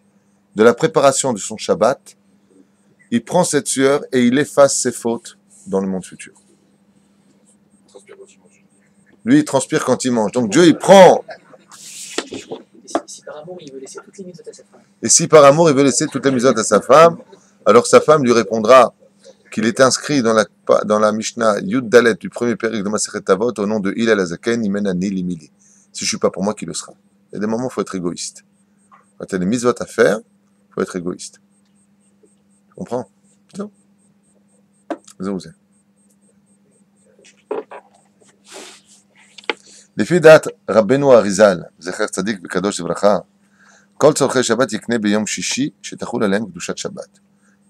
de la préparation de son Shabbat, il prend cette sueur et il efface ses fautes dans le monde futur. Lui, il transpire quand il mange. Donc Dieu, il prend. Si par amour, il veut laisser toutes les mitzvot à sa femme. Et si par amour, il veut laisser toutes les mitzvot à sa femme, alors sa femme lui répondra qu'il est inscrit dans la Mishnah Yud Dalet du premier période de Masechet Avot au nom de Hillel Hazaken, Imenani Limili. Si je ne suis pas pour moi, qui le sera? Il y a des moments où il faut être égoïste. Quand il y a des mitzvot à faire, il faut être égoïste. Tu comprends? Non. Vous êtes. לפי דעת רבנו אריזל, זכר צדיק וקדוש לברכה, כל צורכי שבת יקנה ביום שישי שתחול עליהם קדושת שבת.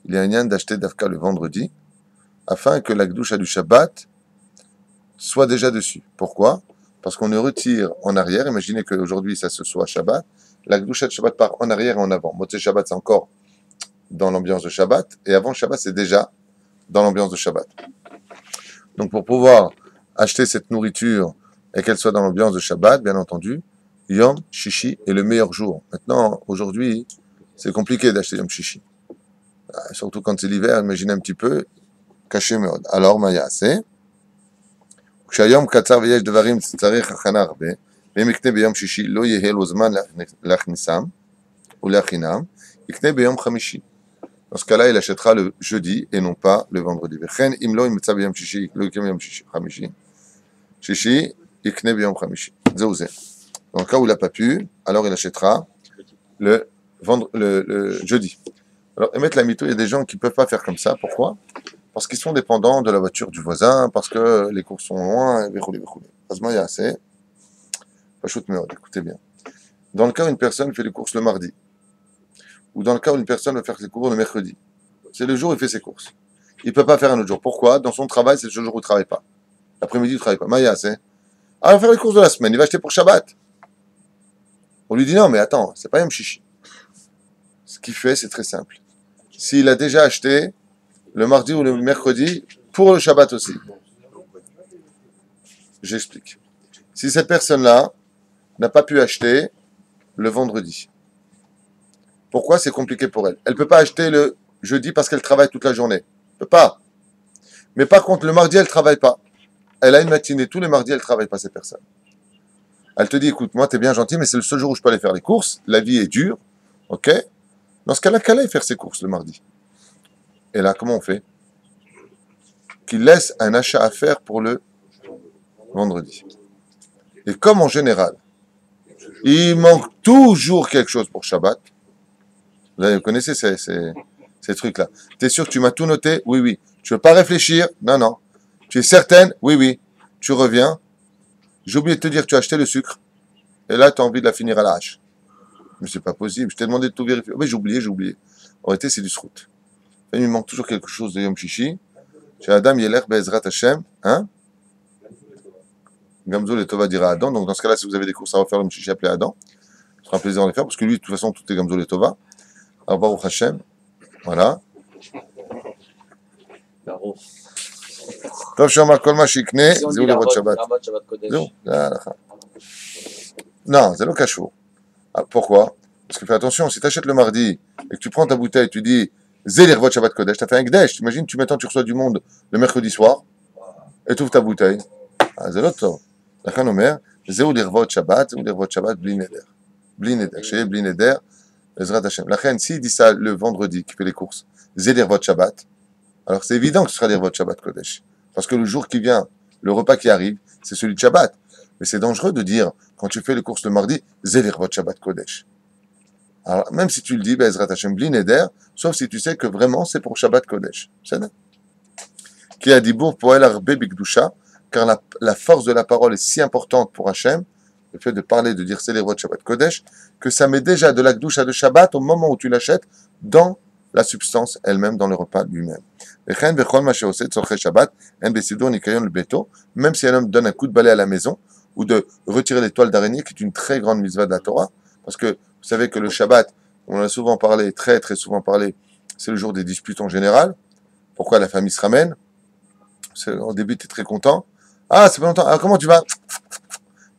Il y a עניין d'acheter דווקא le vendredi, afin que la קדושה du Shabbat soit déjà dessus. Pourquoi? Parce qu'on le retire en arrière. Imaginez qu'aujourd'hui ça se soit Shabbat, la קדושה de Shabbat part en arrière et en avant. Motzei Shabbat c'est encore dans l'ambiance de Shabbat, et avant Shabbat c'est déjà dans l'ambiance de Shabbat. Donc pour pouvoir acheter cette nourriture et qu'elle soit dans l'ambiance de Shabbat, bien entendu, Yom Shishi est le meilleur jour. Maintenant, aujourd'hui, c'est compliqué d'acheter Yom Shishi. Surtout quand c'est l'hiver, imaginez un petit peu, caché מאוד. Alors, מה יעשה? כשהיום קצר ויש דברים שצריך הכנה הרבה, ואם יקנה ביום שישי לא יהיה לו זמן להכניסם ולהכינם, יקנה ביום חמישי. Dans ce cas-là, il achètera le jeudi et non pas le vendredi. וכן, אם לא ימצא ביום שישי, לא יקנה ביום חמישי. שישי, יקנה ביום חמישי. זהו זה. Dans le cas où il n'a pas pu, alors il achètera le jeudi. Alors, émettre la mytho, il y a des gens qui ne peuvent pas faire comme ça. Pourquoi? Parce qu'ils sont dépendants de la voiture du voisin, parce que les courses sont loin, et Azma, il y a assez. Écoutez bien. Dans le cas où une personne fait les courses le mardi, ou dans le cas où une personne va faire ses courses le mercredi, c'est le jour où il fait ses courses. Il ne peut pas faire un autre jour. Pourquoi? Dans son travail, c'est le jour où il ne travaille pas. L'après-midi, il ne travaille pas. Maya, c'est. Ah, il va faire les courses de la semaine, il va acheter pour Shabbat. On lui dit non, mais attends, c'est pas Yom Shishi. Ce qu'il fait, c'est très simple. S'il a déjà acheté le mardi ou le mercredi pour le Shabbat aussi. J'explique. Si cette personne-là n'a pas pu acheter le vendredi, pourquoi c'est compliqué pour elle? Elle ne peut pas acheter le jeudi parce qu'elle travaille toute la journée. Elle ne peut pas. Mais par contre, le mardi, elle ne travaille pas. Elle a une matinée, tous les mardis, elle ne travaille pas, cette personne. Elle te dit, écoute, moi, tu es bien gentil, mais c'est le seul jour où je peux aller faire les courses. La vie est dure. OK? Dans ce cas-là, qu'elle aille faire ses courses le mardi. Et là, comment on fait? Qu'il laisse un achat à faire pour le vendredi. Et comme en général, il manque toujours quelque chose pour Shabbat, vous connaissez ces trucs-là. Tu es sûr que tu m'as tout noté? Oui, oui. Tu ne veux pas réfléchir? Non, non. Tu es certaine? Oui, oui. Tu reviens. J'ai oublié de te dire que tu as acheté le sucre. Et là, tu as envie de la finir à la hache. Mais c'est pas possible. Je t'ai demandé de tout vérifier. Oui, j'ai oublié. En réalité, c'est du srout. Il me manque toujours quelque chose de Yom Shishi. Chez Adam Yeler Be'ezrat Hashem. Hein? Gamzo le Tova dira Adam. Donc, dans ce cas-là, si vous avez des courses à refaire, Yom Shishi, appelez Adam. Ce sera un plaisir de les faire. Parce que lui, de toute façon, tout est Gamzo le Tova. Alors, Baruch Hashem. Voilà. Baruch. טוב שאמר כל מה שיקנה, Si on זהו dit לרבות שבת. Larvot Shabbat Kodesh. זהו, זה ההלכה. Non, c'est le cachot. Ah, pourquoi? Parce que fais attention, si tu achètes le mardi et que tu prends ta bouteille, tu dis Zé l'irvot Shabbat Kodesh, tu as fait un Gdesh. T'imagines, tu reçois du monde le mercredi soir et tu ouvres ta bouteille. Ah, c'est l'autre. La Khanomer, Zé l'irvot Shabbat, Zé l'irvot Shabbat, Bli Neder. Bli Neder, chez Bli Neder, Ezrat Hashem. La Khan, s'il dit ça le vendredi, qui fait les courses, Zé l'irvot Shabbat, alors c'est évident que ce sera l'irvot Shabbat Kodesh. Parce que le jour qui vient, le repas qui arrive, c'est celui de Shabbat. Mais c'est dangereux de dire, quand tu fais les courses le mardi, Zé l'irvot Shabbat Kodesh. Alors, même si tu le dis, Ezrat Hashem, Bli Neder, sauf si tu sais que vraiment c'est pour Shabbat Kodesh. C'est ça. Qui a dit Bour pour El Arbe Bigdusha, car la force de la parole est si importante pour Hashem, le fait de parler, de dire c'est l'irvot Shabbat Kodesh, que ça met déjà de la Gdusha de Shabbat au moment où tu l'achètes dans la substance elle-même, dans le repas lui-même. Même si un homme donne un coup de balai à la maison, ou de retirer les toiles d'araignée, qui est une très grande mitzvah de la Torah, parce que vous savez que le Shabbat, on en a souvent parlé, très très souvent parlé, c'est le jour des disputes en général. Pourquoi la famille se ramène? Au début, tu es très content. Ah, c'est pas longtemps. Ah, comment tu vas?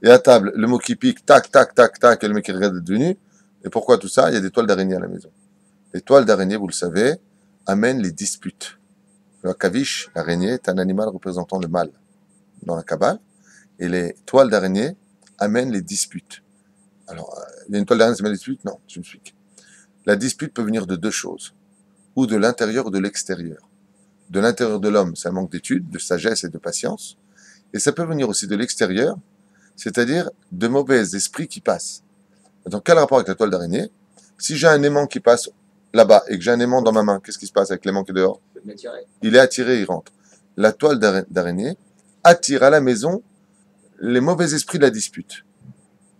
Et à table, le mot qui pique, tac, tac, tac, tac, et le mec qui regarde d'être venu. Et pourquoi tout ça? Il y a des toiles d'araignée à la maison. Les toiles d'araignée, vous le savez, amènent les disputes. Le kavish, l'araignée, est un animal représentant le mal dans la Kabbale. Et les toiles d'araignée amènent les disputes. Alors, il y a une toile d'araignée, c'est ma dispute? Non, je me suis. La dispute peut venir de deux choses. Ou de l'intérieur ou de l'extérieur. De l'intérieur de l'homme, c'est un manque d'études, de sagesse et de patience. Et ça peut venir aussi de l'extérieur, c'est-à-dire de mauvais esprits qui passent. Dans quel rapport avec la toile d'araignée? Si j'ai un aimant qui passe là-bas et que j'ai un aimant dans ma main, qu'est-ce qui se passe avec l'aimant qui est dehors? Il est attiré, il rentre. La toile d'araignée attire à la maison les mauvais esprits de la dispute.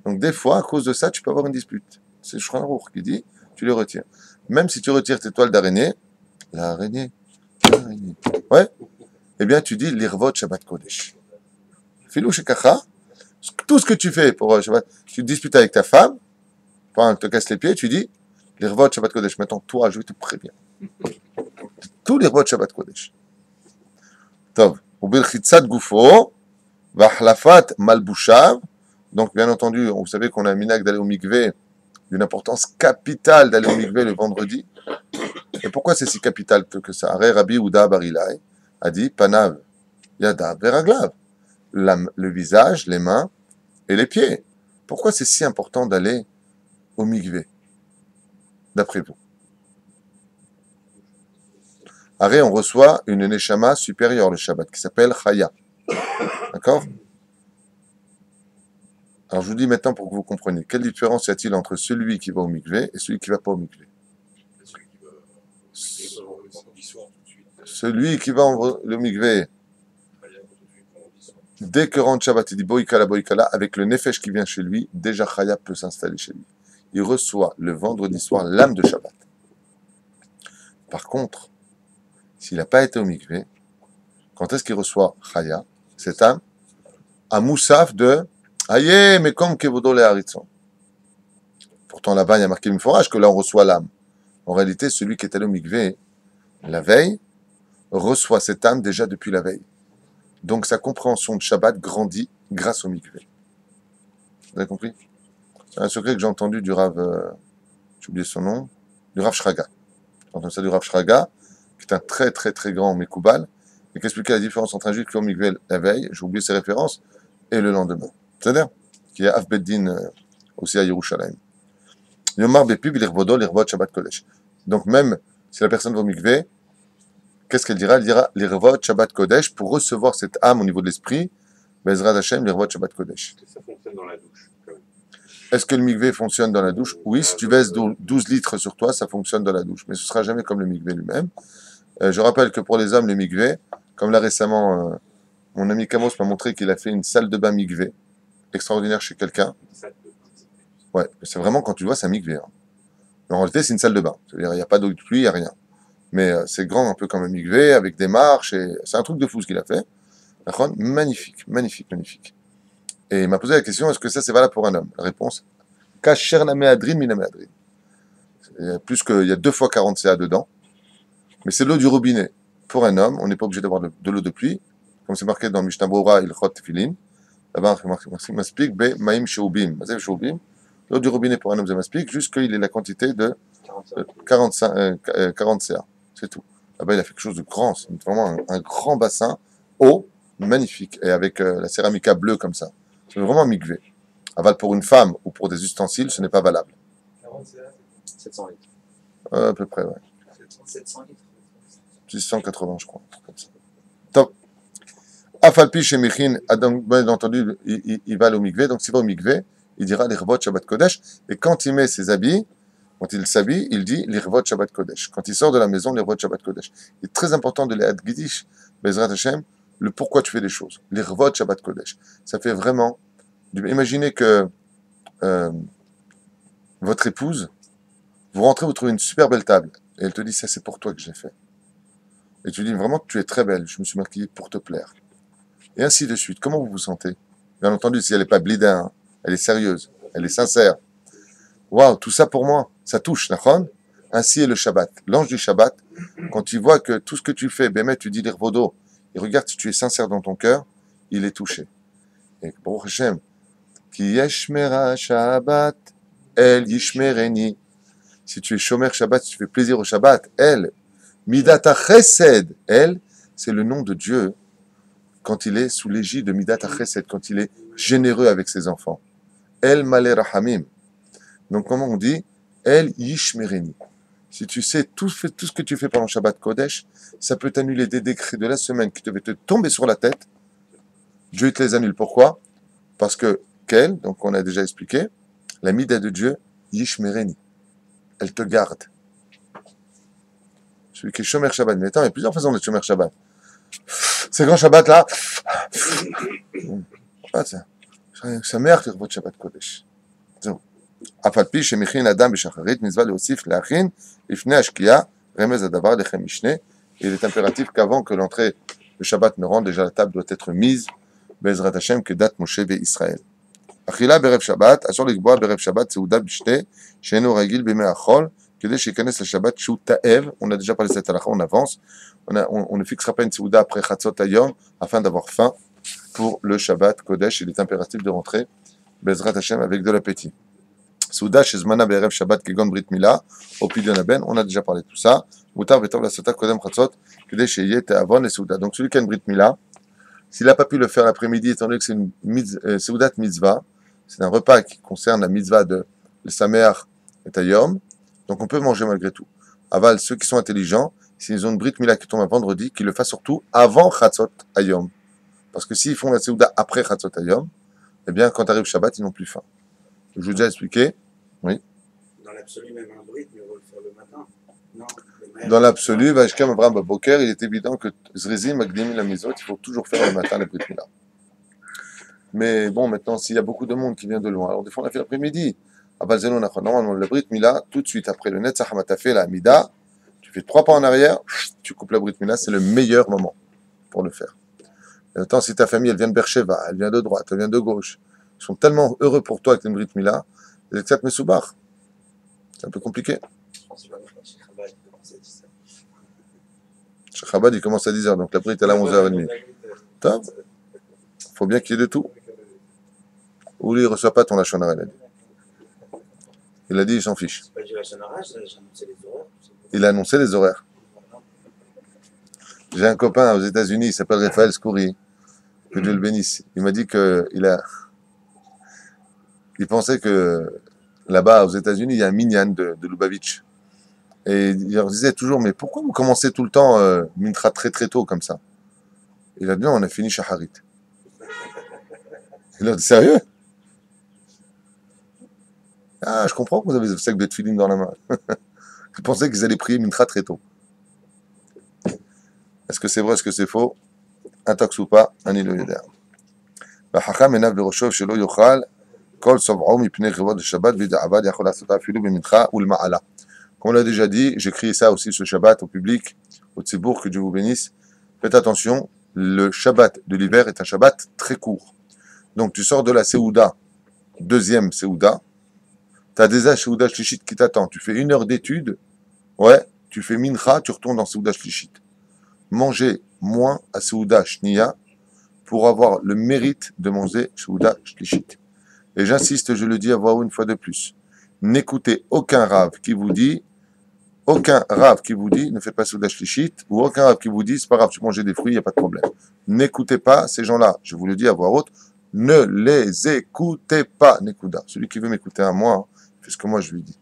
Donc des fois, à cause de ça, tu peux avoir une dispute. C'est le Shulchan Aruch qui dit, tu les retires. Même si tu retires tes toiles d'araignée, l'araignée, ouais, eh bien tu dis l'irvot Shabbat Kodesh. Filou shekacha, tout ce que tu fais pour Shabbat, tu te disputes avec ta femme, quand elle te casse les pieds, tu dis l'irvot Shabbat Kodesh. Maintenant, toi, je vais te prévenir. Tout l'irvot Shabbat Kodesh. Tov, ou birchitzat gufo, v'achlafat malbushav. Donc, bien entendu, vous savez qu'on a un minag d'aller au mikvé, d'une importance capitale d'aller au mikvé le vendredi. Et pourquoi c'est si capital que ça? Rabbi Ouda Barilai a dit Panav, Yada, Veraglav. Le visage, les mains et les pieds. Pourquoi c'est si important d'aller au mikvé, d'après vous? Arrête, on reçoit une neshama supérieure le Shabbat qui s'appelle Chaya. D'accord? Alors je vous dis maintenant pour que vous compreniez, quelle différence y a-t-il entre celui qui va au mikvé et celui qui ne va pas au mikvé? Celui qui va au mikvé, dès que rentre Shabbat, il dit boikala, avec le nefesh qui vient chez lui, déjà Chaya peut s'installer chez lui. Il reçoit le vendredi soir l'âme de Shabbat. Par contre, s'il n'a pas été au mikvé, quand est-ce qu'il reçoit Chaya, cette âme? À Moussaf de Aïe, mais comme Kevodo le Haritson. Pourtant là-bas, il y a marqué une forage que là on reçoit l'âme. En réalité, celui qui est allé au mikvé la veille reçoit cette âme déjà depuis la veille. Donc sa compréhension de Shabbat grandit grâce au mikvé. Vous avez compris? C'est un secret que j'ai entendu du Rav, j'ai oublié son nom, du Rav Shraga. J'ai entendu ça du Rav Shraga, qui est un très très très grand Mekoubal, et qui expliquait la différence entre un juif qui est au mikvé la veille, j'ai oublié ses références, et le lendemain. C'est-à-dire qui est Av Beddin aussi à Yerushalayim. Yomar Bepib l'irvodo l'irvot Shabbat Kodesh. Donc même si la personne va au mikvé, qu'est-ce qu'elle dira? Elle dira l'irvot Shabbat Kodesh pour recevoir cette âme au niveau de l'esprit. Bezrat Hashem l'irvot Shabbat Kodesh. Ça fonctionne dans la douche. Est-ce que le mikvé fonctionne dans la douche? Oui, si tu baisses 12 litres sur toi, ça fonctionne dans la douche. Mais ce ne sera jamais comme le mikvé lui-même. Je rappelle que pour les hommes, le mikvé, comme là récemment, mon ami Kamos m'a montré qu'il a fait une salle de bain mikvé, extraordinaire chez quelqu'un. Ouais, c'est vraiment, quand tu vois, c'est un mikvé. Hein. Mais en réalité, c'est une salle de bain. C'est-à-dire, il n'y a pas d'eau de pluie, il n'y a rien. Mais c'est grand, un peu comme un mikvé, avec des marches. Et c'est un truc de fou ce qu'il a fait. Magnifique, magnifique, magnifique. Et il m'a posé la question, est-ce que ça, c'est valable pour un homme? La réponse, Kacher la méadrine, mina méadrine. Il y a 2 fois 40 CA dedans. Mais c'est l'eau du robinet. Pour un homme, on n'est pas obligé d'avoir de l'eau de pluie. comme c'est marqué dans Mishnah Bora, Ilchot Tefillin, là-bas, Maspik, Be, Maïm, Sheubim. Mazev, Sheubim. L'eau du robinet pour un homme, c'est Maspik, juste qu'il ait la quantité de 40 CA. C'est tout. Là-bas, il a fait quelque chose de grand. C'est vraiment un grand bassin, haut, magnifique, et avec la céramica bleue comme ça. C'est vraiment mikvé. Aval pour une femme ou pour des ustensiles, ce n'est pas valable. 700 litres. À peu près, ouais. 700 litres. 680, je crois. Un truc comme ça. Top. Afalpi chez Michin, donc, bien entendu, il va au mikvé. Donc, s'il va au mikvé, il dira l'Irvot Shabbat Kodesh. Et quand il met ses habits, quand il s'habille, il dit l'Irvot Shabbat Kodesh. Quand il sort de la maison, l'Irvot Shabbat Kodesh. Il est très important de l'Ead Giddish, Bezrat Hashem, le pourquoi tu fais les choses. L'Irvot Shabbat Kodesh. Ça fait vraiment. Imaginez que votre épouse, vous rentrez, vous trouvez une super belle table. Et elle te dit, ça c'est pour toi que je l'ai fait. Et tu dis, vraiment, tu es très belle, je me suis maquillée pour te plaire. Et ainsi de suite. Comment vous vous sentez? Bien entendu, si elle n'est pas blida, hein, elle est sérieuse, elle est sincère. Waouh, tout ça pour moi, ça touche, nachon. Ainsi est le Shabbat. L'ange du Shabbat, quand il voit que tout ce que tu fais, Bémet, tu dis l'Irvodo, il regarde si tu es sincère dans ton cœur, il est touché. Et Baruch Hashem, Ki yeshmera Shabbat, el yishmereni. Si tu es shomer Shabbat, si tu fais plaisir au Shabbat, elle, Midata Chesed, elle, c'est le nom de Dieu quand il est sous l'égide de Midata Chesed, quand il est généreux avec ses enfants. El Malé Rahamim. Donc, comment on dit? El Yishmereni. Si tu sais tout ce que tu fais pendant Shabbat Kodesh, ça peut t'annuler des décrets de la semaine qui devaient te tomber sur la tête. Dieu te les annule. Pourquoi? Parce que, quelle, donc on a déjà expliqué, la Mida de Dieu, Yishmereni. Elle te garde. Celui qui est Shomer Shabbat. Mais attends, il y a plusieurs façons d'être Shomer Shabbat. C'est grand Shabbat là. Ça merde votre Shabbat Kodesh. אף על פי שמכין אדם בשחרית, מצווה להוסיף להכין לפני השקיעה, רמז הדבר לחם משנה. Il est impératif qu'avant que l'entrée de Shabbat ne rentre, déjà la table doit être mise, בעזרת השם, כדת משה וישראל. אכילה בערב שבת, אסור לקבוע בערב שבת סעודה בשתה, שאינו רגיל בימי החול, כדי שייכנס לשבת שהוא תאב, on a déjà parlé de cette halakha, on avance, on ne fixera pas une סעודה après chatzot hayom, afin d'avoir faim pour le Shabbat Kodesh. Il est impératif de rentrer, בעזרת השם, avec de l'appétit. Souda chez Zmana Be'erev Shabbat Kegon Brit Mila, au Pidyon Aben, on a déjà parlé de tout ça. Moutar Betov la Sota Kodem Chatzot, Kedei Sheyet Avon et Souda. Donc celui qui a une Brit Mila, s'il n'a pas pu le faire l'après-midi, étant donné que c'est une Soudat Mitzvah, c'est un repas qui concerne la Mitzvah de le Sameach et Tayom, donc on peut manger malgré tout. Aval, ceux qui sont intelligents, s'ils ont une Brit Mila qui tombe un vendredi, qu'ils le fassent surtout avant Chatzot Hayom. Parce que s'ils font la Souda après Chatzot Hayom, eh bien quand arrive Shabbat, ils n'ont plus faim. Je vous ai déjà expliqué. Oui. Dans l'absolu, même un brut, mais on va le faire le matin. Non. Dans l'absolu, Vashkam Abraham Baboker, il est évident que Zrezi, Magdimi, la Mizot, il faut toujours faire le matin la Brit Mila. Mais bon, maintenant, s'il y a beaucoup de monde qui vient de loin, alors des fois on a fait l'après-midi. À Balzeno, normalement, la Brit Mila, tout de suite après le Netzach Hamatafé, la Amida, tu fais 3 pas en arrière, tu coupes la Brit Mila, c'est le meilleur moment pour le faire. Et autant si ta famille, elle vient de Beersheva, elle vient de droite, elle vient de gauche, ils sont tellement heureux pour toi avec une Brit Mila, c'est Tzat Mesubach. C'est un peu compliqué. Je pense que chez Chabad, il commence à 10h. Chez Chabad, il commence à 10h, donc la Brit est là à 11h30. Top. Faut bien qu'il y ait de tout. Ou lui, il ne reçoit pas ton Lachon Hara, il a dit. Il a dit, il s'en fiche. C'est pas du Lachon Hara, j'ai annoncé les horaires. Il a annoncé les horaires. J'ai un copain aux États-Unis, il s'appelle Raphaël Skoury, que Dieu le bénisse. Il m'a dit il pensait que là-bas, aux États-Unis, il y a un minyan de Lubavitch. Et il leur disait toujours, mais pourquoi vous commencez tout le temps Mintra très très tôt comme ça? Il a dit, non, on a fini Shaharit. Il a dit, sérieux? Ah, je comprends que vous avez ce sac de tefilin dans la main. Je pensais qu'ils allaient prier Mintra très tôt. Est-ce que c'est vrai, est-ce que c'est faux? Intox ou pas, Ani lo yoder. והחכם עיניו בראשו שלא יאכל כל צבעו מפני כבוד השבת ודעבד יכול לעשותה אפילו במנחה ולמעלה. Comme on l'a déjà dit, j'ai crié ça aussi ce Shabbat au public, au Tzibour, que Dieu vous bénisse. Faites attention, le Shabbat de l'hiver est un Shabbat très court. Donc tu sors de la Seouda, deuxième Seouda, tu as déjà Seouda Shlishit qui t'attend, tu fais 1 heure d'étude, ouais, tu fais Mincha, tu retournes dans Seouda Shlishit. Manger moins à Seouda Shniya pour avoir le mérite de manger Souda Shlishit. Et j'insiste, je le dis à voix haute une fois de plus. N'écoutez aucun rave qui vous dit, ne faites pas Souda Shlishit, ou aucun rave qui vous dit, c'est pas grave, tu manges des fruits, il n'y a pas de problème. N'écoutez pas ces gens-là, je vous le dis à voix haute, ne les écoutez pas, Nekuda. Celui qui veut m'écouter à moi, fait ce que moi je lui dis.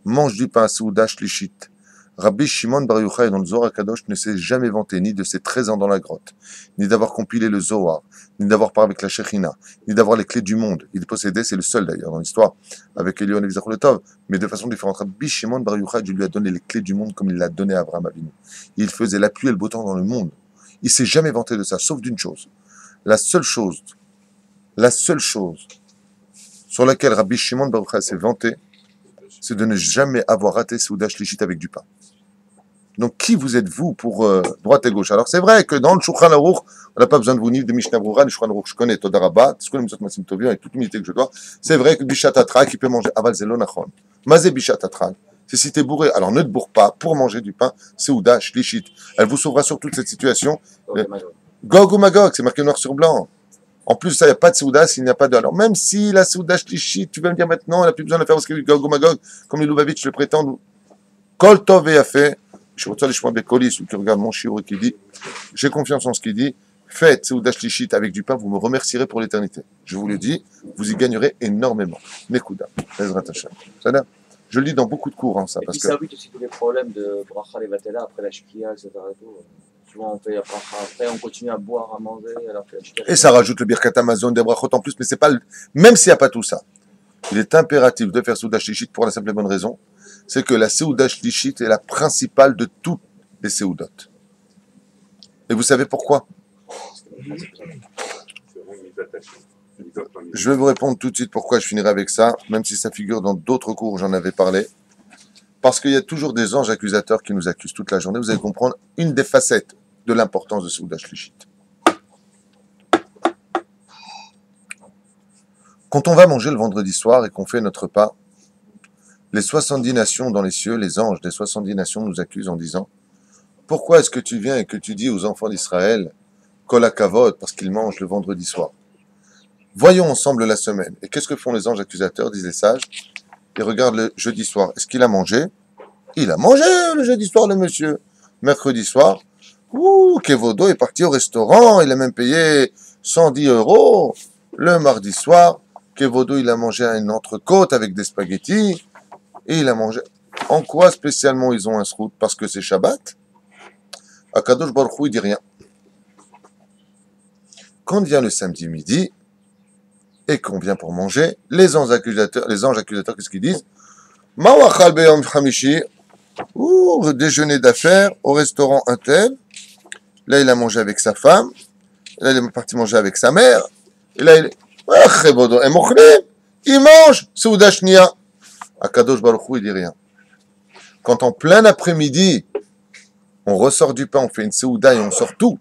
Mange du pain Souda Shlishit. Rabbi Shimon Bar Yochai dans le Zohar Kadosh ne s'est jamais vanté ni de ses 13 ans dans la grotte, ni d'avoir compilé le Zohar, ni d'avoir parlé avec la Shechina, ni d'avoir les clés du monde. Il possédait, c'est le seul d'ailleurs dans l'histoire, avec Elion Exarcholotov, mais de façon différente. Rabbi Shimon Bar Yochai lui a donné les clés du monde comme il l'a donné à Abraham Avinu. Il faisait la pluie et le beau temps dans le monde. Il s'est jamais vanté de ça, sauf d'une chose. La seule chose sur laquelle Rabbi Shimon Bar Yochai s'est vanté, c'est de ne jamais avoir raté Souda Shlishit avec du pain. Donc, qui vous êtes-vous pour droite et gauche? Alors, c'est vrai que dans le Shulchan Aruch, on n'a pas besoin de vous ni de Mishnah Brura, le Shulchan Aruch, je connais Todarabah, avec toute l'unité que je dois. C'est vrai que Bishat Atral, qui peut manger Aval Zelo Nachon. Mazé Bishat Atral. C'est si t'es bourré. Alors, ne te bourre pas pour manger du pain, Souda Shlishit. Elle vous sauvera sur toute cette situation. Gog ou Magog, c'est marqué noir sur blanc. En plus, ça, il n'y a pas de Souda s'il n'y a pas de. Alors, même si la Souda Shlishit, tu vas me dire maintenant, on n'a plus besoin de faire parce que Gog ou Magog, comme les Lubavitch le prétendent, Kol Tov et Yafé. Je retiens les chemins Bekolis où tu regardes mon shiur qui dit j'ai confiance en ce qu'il dit, faites Souda Shlishit avec du pain, vous me remercierez pour l'éternité. Je vous le dis, vous y gagnerez énormément. Nekuda, Ezrat Hashem. Je le dis dans beaucoup de cours, hein, ça. Et Parce puis que... ça évite aussi tous les problèmes de bracha levatela après la shkia, etc. Souvent on fait la bracha après, on continue à boire, à manger, alors que la shkia... Et ça rajoute le birkat Amazon, des brachot en plus, mais c'est pas même s'il n'y a pas tout ça, il est impératif de faire Souda Shlishit pour la simple et bonne raison, c'est que la Souda Shlishit est la principale de toutes les Séoudotes. Et vous savez pourquoi? Je vais vous répondre tout de suite pourquoi, je finirai avec ça, même si ça figure dans d'autres cours, j'en avais parlé. Parce qu'il y a toujours des anges accusateurs qui nous accusent toute la journée. Vous allez comprendre une des facettes de l'importance de Souda Shlishit. Quand on va manger le vendredi soir et qu'on fait notre repas, les 70 nations dans les cieux, les anges des 70 nations nous accusent en disant « Pourquoi est-ce que tu viens et que tu dis aux enfants d'Israël « Kol hakavod » parce qu'ils mangent le vendredi soir? Voyons ensemble la semaine. Et qu'est-ce que font les anges accusateurs, disent les sages? Ils regardent le jeudi soir. Est-ce qu'il a mangé? Il a mangé le jeudi soir, le monsieur. Mercredi soir, Kevodo est parti au restaurant, il a même payé 110 €. Le mardi soir, Kevodo, il a mangé une entrecôte avec des spaghettis. Et il a mangé. En quoi spécialement ils ont un srout? Parce que c'est Shabbat? Akadosh Baruch Hu, il dit rien. Quand vient le samedi midi, et qu'on vient pour manger, les anges accusateurs, qu'est-ce qu'ils disent? Mawachal beyom chamishi, ou déjeuner d'affaires au restaurant un tel. Là, il a mangé avec sa femme. Là, il est parti manger avec sa mère. Et là, il mange Souda Shnia. Akadosh Baruch Hu, il dit rien. Quand en plein après-midi, on ressort du pain, on fait une Souda et on sort tout,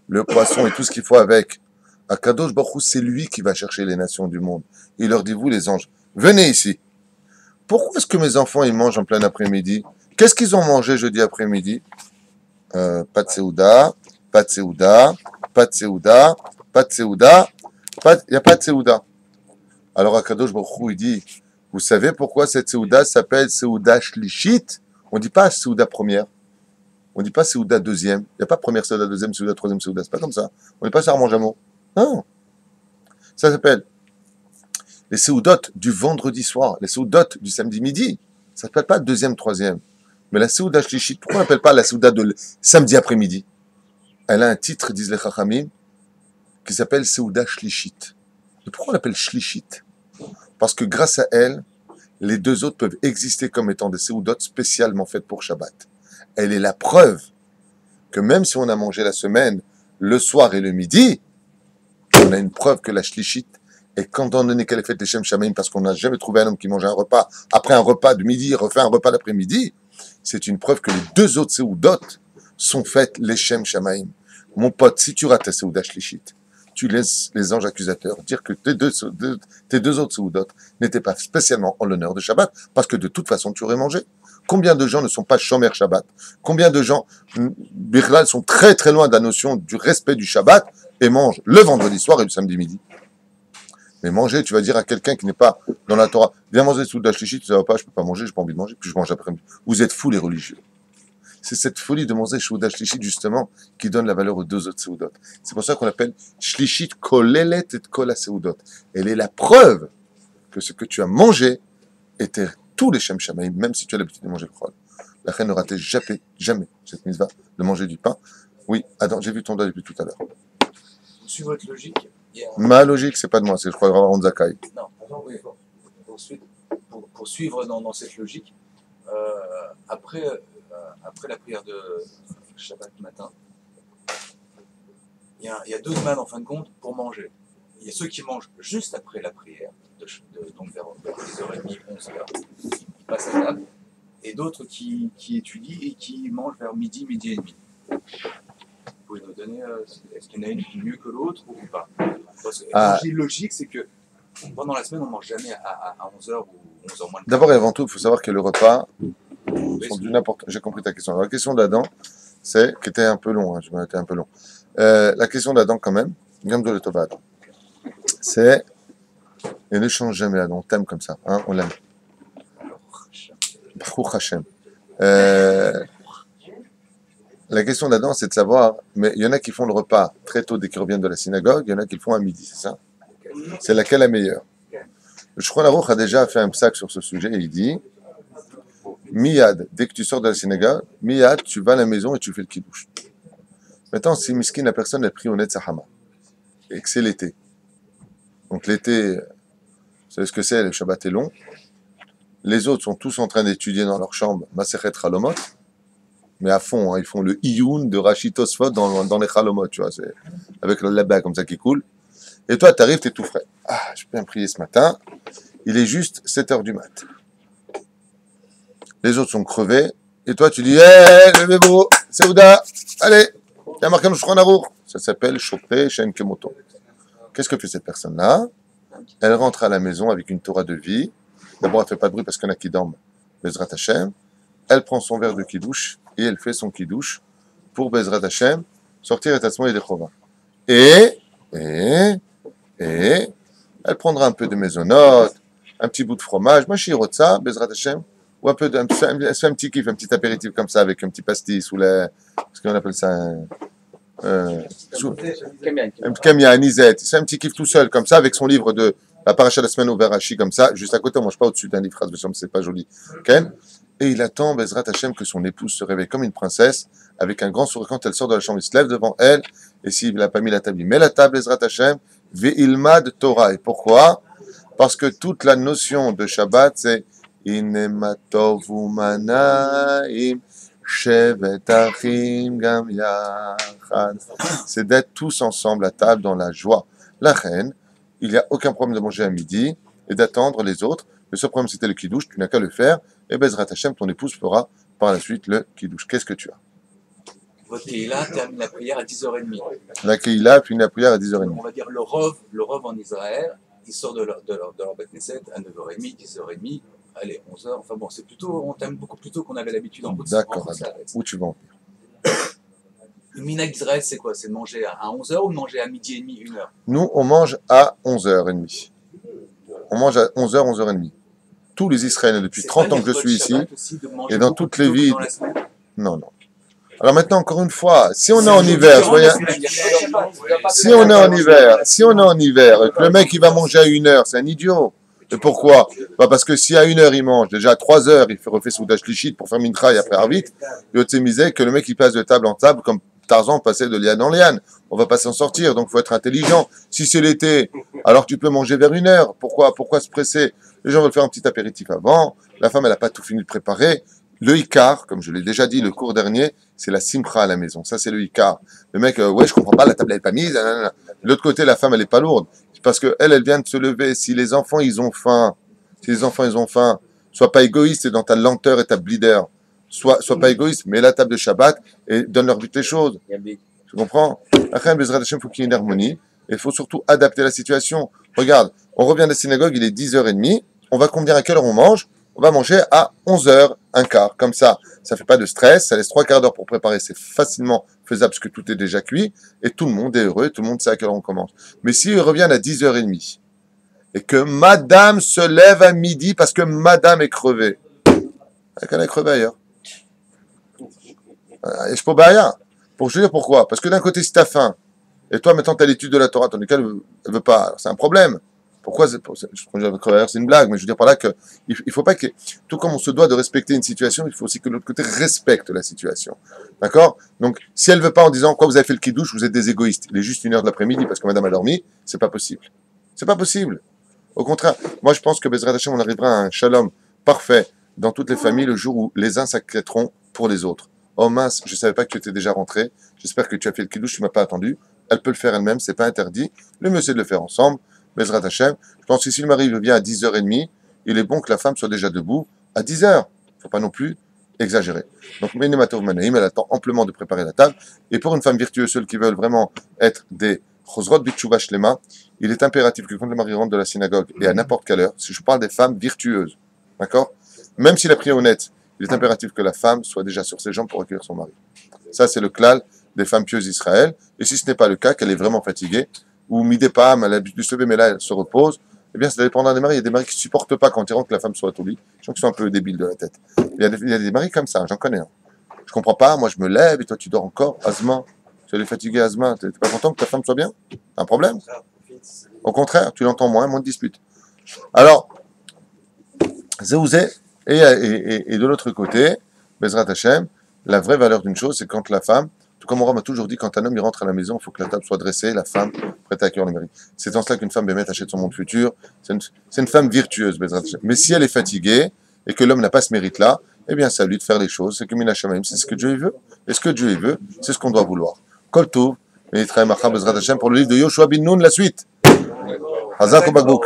le poisson et tout ce qu'il faut avec, Akadosh Baruch Hu, c'est lui qui va chercher les nations du monde. Il leur dit, vous les anges, venez ici. Pourquoi est-ce que mes enfants, ils mangent en plein après-midi? Qu'est-ce qu'ils ont mangé jeudi après-midi? Pas de Séouda, pas de Séouda, pas de Séouda, pas de Séouda, il n'y a pas de Séouda. Alors Akadosh Baruch Hu, il dit, vous savez pourquoi cette Séouda s'appelle Séouda Shlishit? On ne dit pas Séouda première. On ne dit pas Séouda deuxième. Il n'y a pas première Séouda, deuxième Séouda, troisième Séouda. C'est pas comme ça. On n'est pas ça Armand-Jameau. Non. Ça s'appelle les Séoudotes du vendredi soir, les Séoudotes du samedi midi. Ça ne s'appelle pas deuxième, troisième. Mais la Séouda Shlishit, pourquoi on n'appelle pas la Séouda de samedi après-midi? Elle a un titre, disent les Chachamim, qui s'appelle Séouda Shlishit. Et pourquoi on l'appelle Shlishit? Parce que grâce à elle, les deux autres peuvent exister comme étant des séoudotes spécialement faites pour Shabbat. Elle est la preuve que même si on a mangé la semaine, le soir et le midi, on a une preuve que la Shlishit est quand on donné qu'elle est faite les Shem Shamaim, parce qu'on n'a jamais trouvé un homme qui mangeait un repas, après un repas de midi, refait un repas d'après-midi, c'est une preuve que les deux autres séoudotes sont faites les Shem Shamaim. Mon pote, si tu rates ta Séouda Shlishit, tu laisses les anges accusateurs dire que tes deux autres séoudotes n'étaient pas spécialement en l'honneur de Shabbat, parce que de toute façon, tu aurais mangé. Combien de gens ne sont pas Shomer Shabbat? Combien de gens, Birlal, sont très très loin de la notion du respect du Shabbat, et mange le vendredi soir et le samedi midi. Mais manger, tu vas dire à quelqu'un qui n'est pas dans la Torah, viens manger Souda Shlishi, tu ne vas pas, je ne peux pas manger, je n'ai pas envie de manger, puis je mange après-midi. Vous êtes fous les religieux. C'est cette folie de manger Souda Shlishi, justement, qui donne la valeur aux deux autres Seudot. C'est pour ça qu'on l'appelle Shlishit Kolelet et Kol Seudot. Elle est la preuve que ce que tu as mangé était tous les Shem Shamaim, même si tu as l'habitude de manger le Chol. La reine ne ratait jamais cette mitzvah de manger du pain. Oui, Adam, j'ai vu ton doigt depuis tout à l'heure. Sur votre logique, il y a... Ma logique, c'est pas de moi, c'est je crois avoir Ron Zakai. Non, oui, pour suivre dans cette logique, après la prière de Shabbat matin, il y a deux demandes en fin de compte pour manger. Il y a ceux qui mangent juste après la prière, donc vers 10h30, 11h, ils passent à table, et d'autres qui étudient et qui mangent vers midi et demi. Vous pouvez nous donner, est-ce qu'il y en a une qui est mieux que l'autre ou pas? Parce que l'énergie logique, c'est que pendant la semaine, on ne mange jamais à 11h ou 11h moins. D'abord et avant tout, il faut savoir que le repas sont d'une importance. J'ai compris ta question. Alors, la question d'Adam, c'est, qui était un peu long, je m'en étais un peu long. La question d'Adam, quand même, Gam de l'Etoba, c'est, et ne change jamais Adam, on t'aime comme ça, hein, on l'aime. Baruch Hashem. La question d'Adam, c'est de savoir, mais il y en a qui font le repas très tôt dès qu'ils reviennent de la synagogue, il y en a qui le font à midi, c'est ça? C'est laquelle la meilleure? Le Shulchan Aruch a déjà fait un psak sur ce sujet et il dit Miyad, dès que tu sors de la synagogue, Miyad, tu vas à la maison et tu fais le kiddush. Maintenant, si miskin, la personne a pris au Netzahama et que c'est l'été, donc l'été, vous savez ce que c'est, le Shabbat est long, les autres sont tous en train d'étudier dans leur chambre Masechet Chalomot, mais à fond, hein, ils font le Iyun de Rashi Tosfot dans les Chalomot, tu vois, c'est avec le labba comme ça qui coule. Et toi, tu arrives, tu es tout frais. Ah, j'ai bien prié ce matin. Il est juste 7h du mat. Les autres sont crevés. Et toi, tu dis, hé, levez-vous, Seouda, allez, il y a marqué le Shulchan Aruch. Ça s'appelle Chopé Shen Kemoto. Qu'est-ce que fait cette personne-là? Elle rentre à la maison avec une Torah de vie. D'abord, elle ne fait pas de bruit parce qu'il y en a qui dorment. Bezrat Hashem. Elle prend son verre de kidouche et elle fait son kidouche pour Bezrat Hashem sortir et Tatsmo et Dechova. Et elle prendra un peu de maisonnote, un petit bout de fromage, machirotza, Bezrat Hashem, ou un peu de, elle fait un petit kiff, un petit apéritif comme ça avec un petit pastis ou ce qu'on appelle ça, un kamia, anisette. C'est un petit kiff tout seul comme ça avec son livre de la paracha de la semaine au Verachi comme ça, juste à côté, on mange pas au-dessus d'un livre, c'est pas joli. Okay? Et il attend Bezrat Hashem que son épouse se réveille comme une princesse avec un grand sourire quand elle sort de la chambre, il se lève devant elle. Et s'il n'a pas mis la table, il met la table, Bezrat Hashem, Ve'ilmad Torah. Et pourquoi? Parce que toute la notion de Shabbat, c'est Inematovu Manaim, Shevet Achim Gam Yachad. C'est d'être tous ensemble à table dans la joie. La reine, il n'y a aucun problème de manger à midi et d'attendre les autres. Le seul problème, c'était le kidouche, tu n'as qu'à le faire. Et Bezrat Hashem, ton épouse fera par la suite le kidouche. Qu'est-ce que tu as? Votre Kehila termine la prière à 10h30. La Kehila finit la prière à 10h30. On va dire le Rov en Israël, il sort de leur Beth Knesset à 9h30, 10h30, allez, 11h. Enfin bon, c'est plutôt, on termine beaucoup plus tôt qu'on avait l'habitude en France. D'accord, où tu vas en venir? Le minhag d'Israël, c'est quoi? C'est de manger à 11h ou de manger à midi et demi, 1h? Nous, on mange à 11h30. On mange à 11h, 11h30. Tous les Israéliens, depuis 30 ans que je suis ici, et dans toutes les villes. Non. Alors maintenant, encore une fois, si on est en hiver, si on est en hiver, et que le mec il va manger à 1h, c'est un idiot. Et pourquoi? Parce que si à 1h il mange, déjà à 3h il refait Souda Shlichit pour faire Mincha et après Arvit, il va misé que le mec il passe de table en table comme Tarzan passait de liane en liane. On va pas s'en sortir, donc il faut être intelligent. Si c'est l'été, alors tu peux manger vers 1h. Pourquoi se presser? Les gens veulent faire un petit apéritif avant, la femme elle n'a pas tout fini de préparer. Le Icar, comme je l'ai déjà dit le cours dernier, c'est la simcha à la maison. Ça, c'est le Icar. Le mec, ouais, je comprends pas, la table elle n'est pas mise. De l'autre côté, la femme, elle n'est pas lourde. Parce que elle vient de se lever. Si les enfants, ils ont faim, sois pas égoïste dans ta lenteur et ta blider. Sois pas égoïste, mets la table de Shabbat et donne-leur vite les choses. Tu comprends? Après, Bezrat Hashem, il faut qu'il y ait une harmonie. Et il faut surtout adapter la situation. Regarde, on revient de la synagogue, il est 10h30. On va convenir à quelle heure on mange? On va manger à 11h, un quart, comme ça. Ça fait pas de stress, ça laisse 3 quarts d'heure pour préparer, c'est facilement faisable parce que tout est déjà cuit, et tout le monde est heureux, et tout le monde sait à quelle heure on commence. Mais s'ils reviennent à 10h30, et que madame se lève à midi parce que madame est crevée, elle est crevée ailleurs. Et je peux pas rien. Pour je veux dire pourquoi. Parce que d'un côté, si t'as faim, et toi maintenant t'as l'étude de la Torah, tandis qu'elle veut pas, c'est un problème. Pourquoi c'est une blague, mais je veux dire par là que il faut pas que, tout comme on se doit de respecter une situation, il faut aussi que l'autre côté respecte la situation. D'accord? Donc, si elle veut pas en disant, quoi, vous avez fait le kidouche, vous êtes des égoïstes. Il est juste 1h de l'après-midi parce que madame a dormi, c'est pas possible. C'est pas possible. Au contraire, moi je pense que Bezrat Hashem, on arrivera à un shalom parfait dans toutes les familles le jour où les uns s'inquiéteront pour les autres. Oh mince, je savais pas que tu étais déjà rentré, j'espère que tu as fait le kidouche, tu m'as pas attendu. Elle peut le faire elle-même, c'est pas interdit. Le mieux c'est de le faire ensemble. Bezrat Hashem. Je pense que si le mari vient à 10h30, il est bon que la femme soit déjà debout à 10h. Faut pas non plus exagérer. Donc, Menematov Manaim, elle attend amplement de préparer la table. Et pour une femme virtueuse, ceux qui veulent vraiment être des Chosrot Bitchouva Shlema, il est impératif que quand le mari rentre de la synagogue, et à n'importe quelle heure, si je parle des femmes virtueuses, d'accord? Même s'il a pris honnête, il est impératif que la femme soit déjà sur ses jambes pour accueillir son mari. Ça, c'est le klal des femmes pieuses d'Israël. Et si ce n'est pas le cas, qu'elle est vraiment fatiguée, ou midépam, elle a l'habitude de se lever, mais là, elle se repose, eh bien, ça dépend des maris. Il y a des maris qui ne supportent pas quand ils rentrent que la femme soit au lit. Je sens qu'ils sont un peu débiles de la tête. Il y a des maris comme ça, j'en connais un. Je comprends pas, moi je me lève et toi tu dors encore. Asma, tu es fatigué, Asma. T'es pas content que ta femme soit bien? T'as un problème? Au contraire, tu l'entends moins de disputes. Alors, Zéouzé, et de l'autre côté, Bezrat Hashem, la vraie valeur d'une chose, c'est quand la femme, tout comme Oram a toujours dit, quand un homme il rentre à la maison, il faut que la table soit dressée, la femme prête à accueillir le mari. C'est en cela qu'une femme bémet achète son monde futur. C'est une femme virtueuse, Bezrat Hashem. Mais si elle est fatiguée, et que l'homme n'a pas ce mérite-là, eh bien, c'est à lui de faire les choses. C'est que Mina Shamaim, c'est ce que Dieu veut. Et ce que Dieu veut, c'est ce qu'on doit vouloir. Kol Tov, et Yitraim Acham Bezrat Hashem pour le livre de Yoshua bin Nun, la suite. Hazak ou Bagbouk.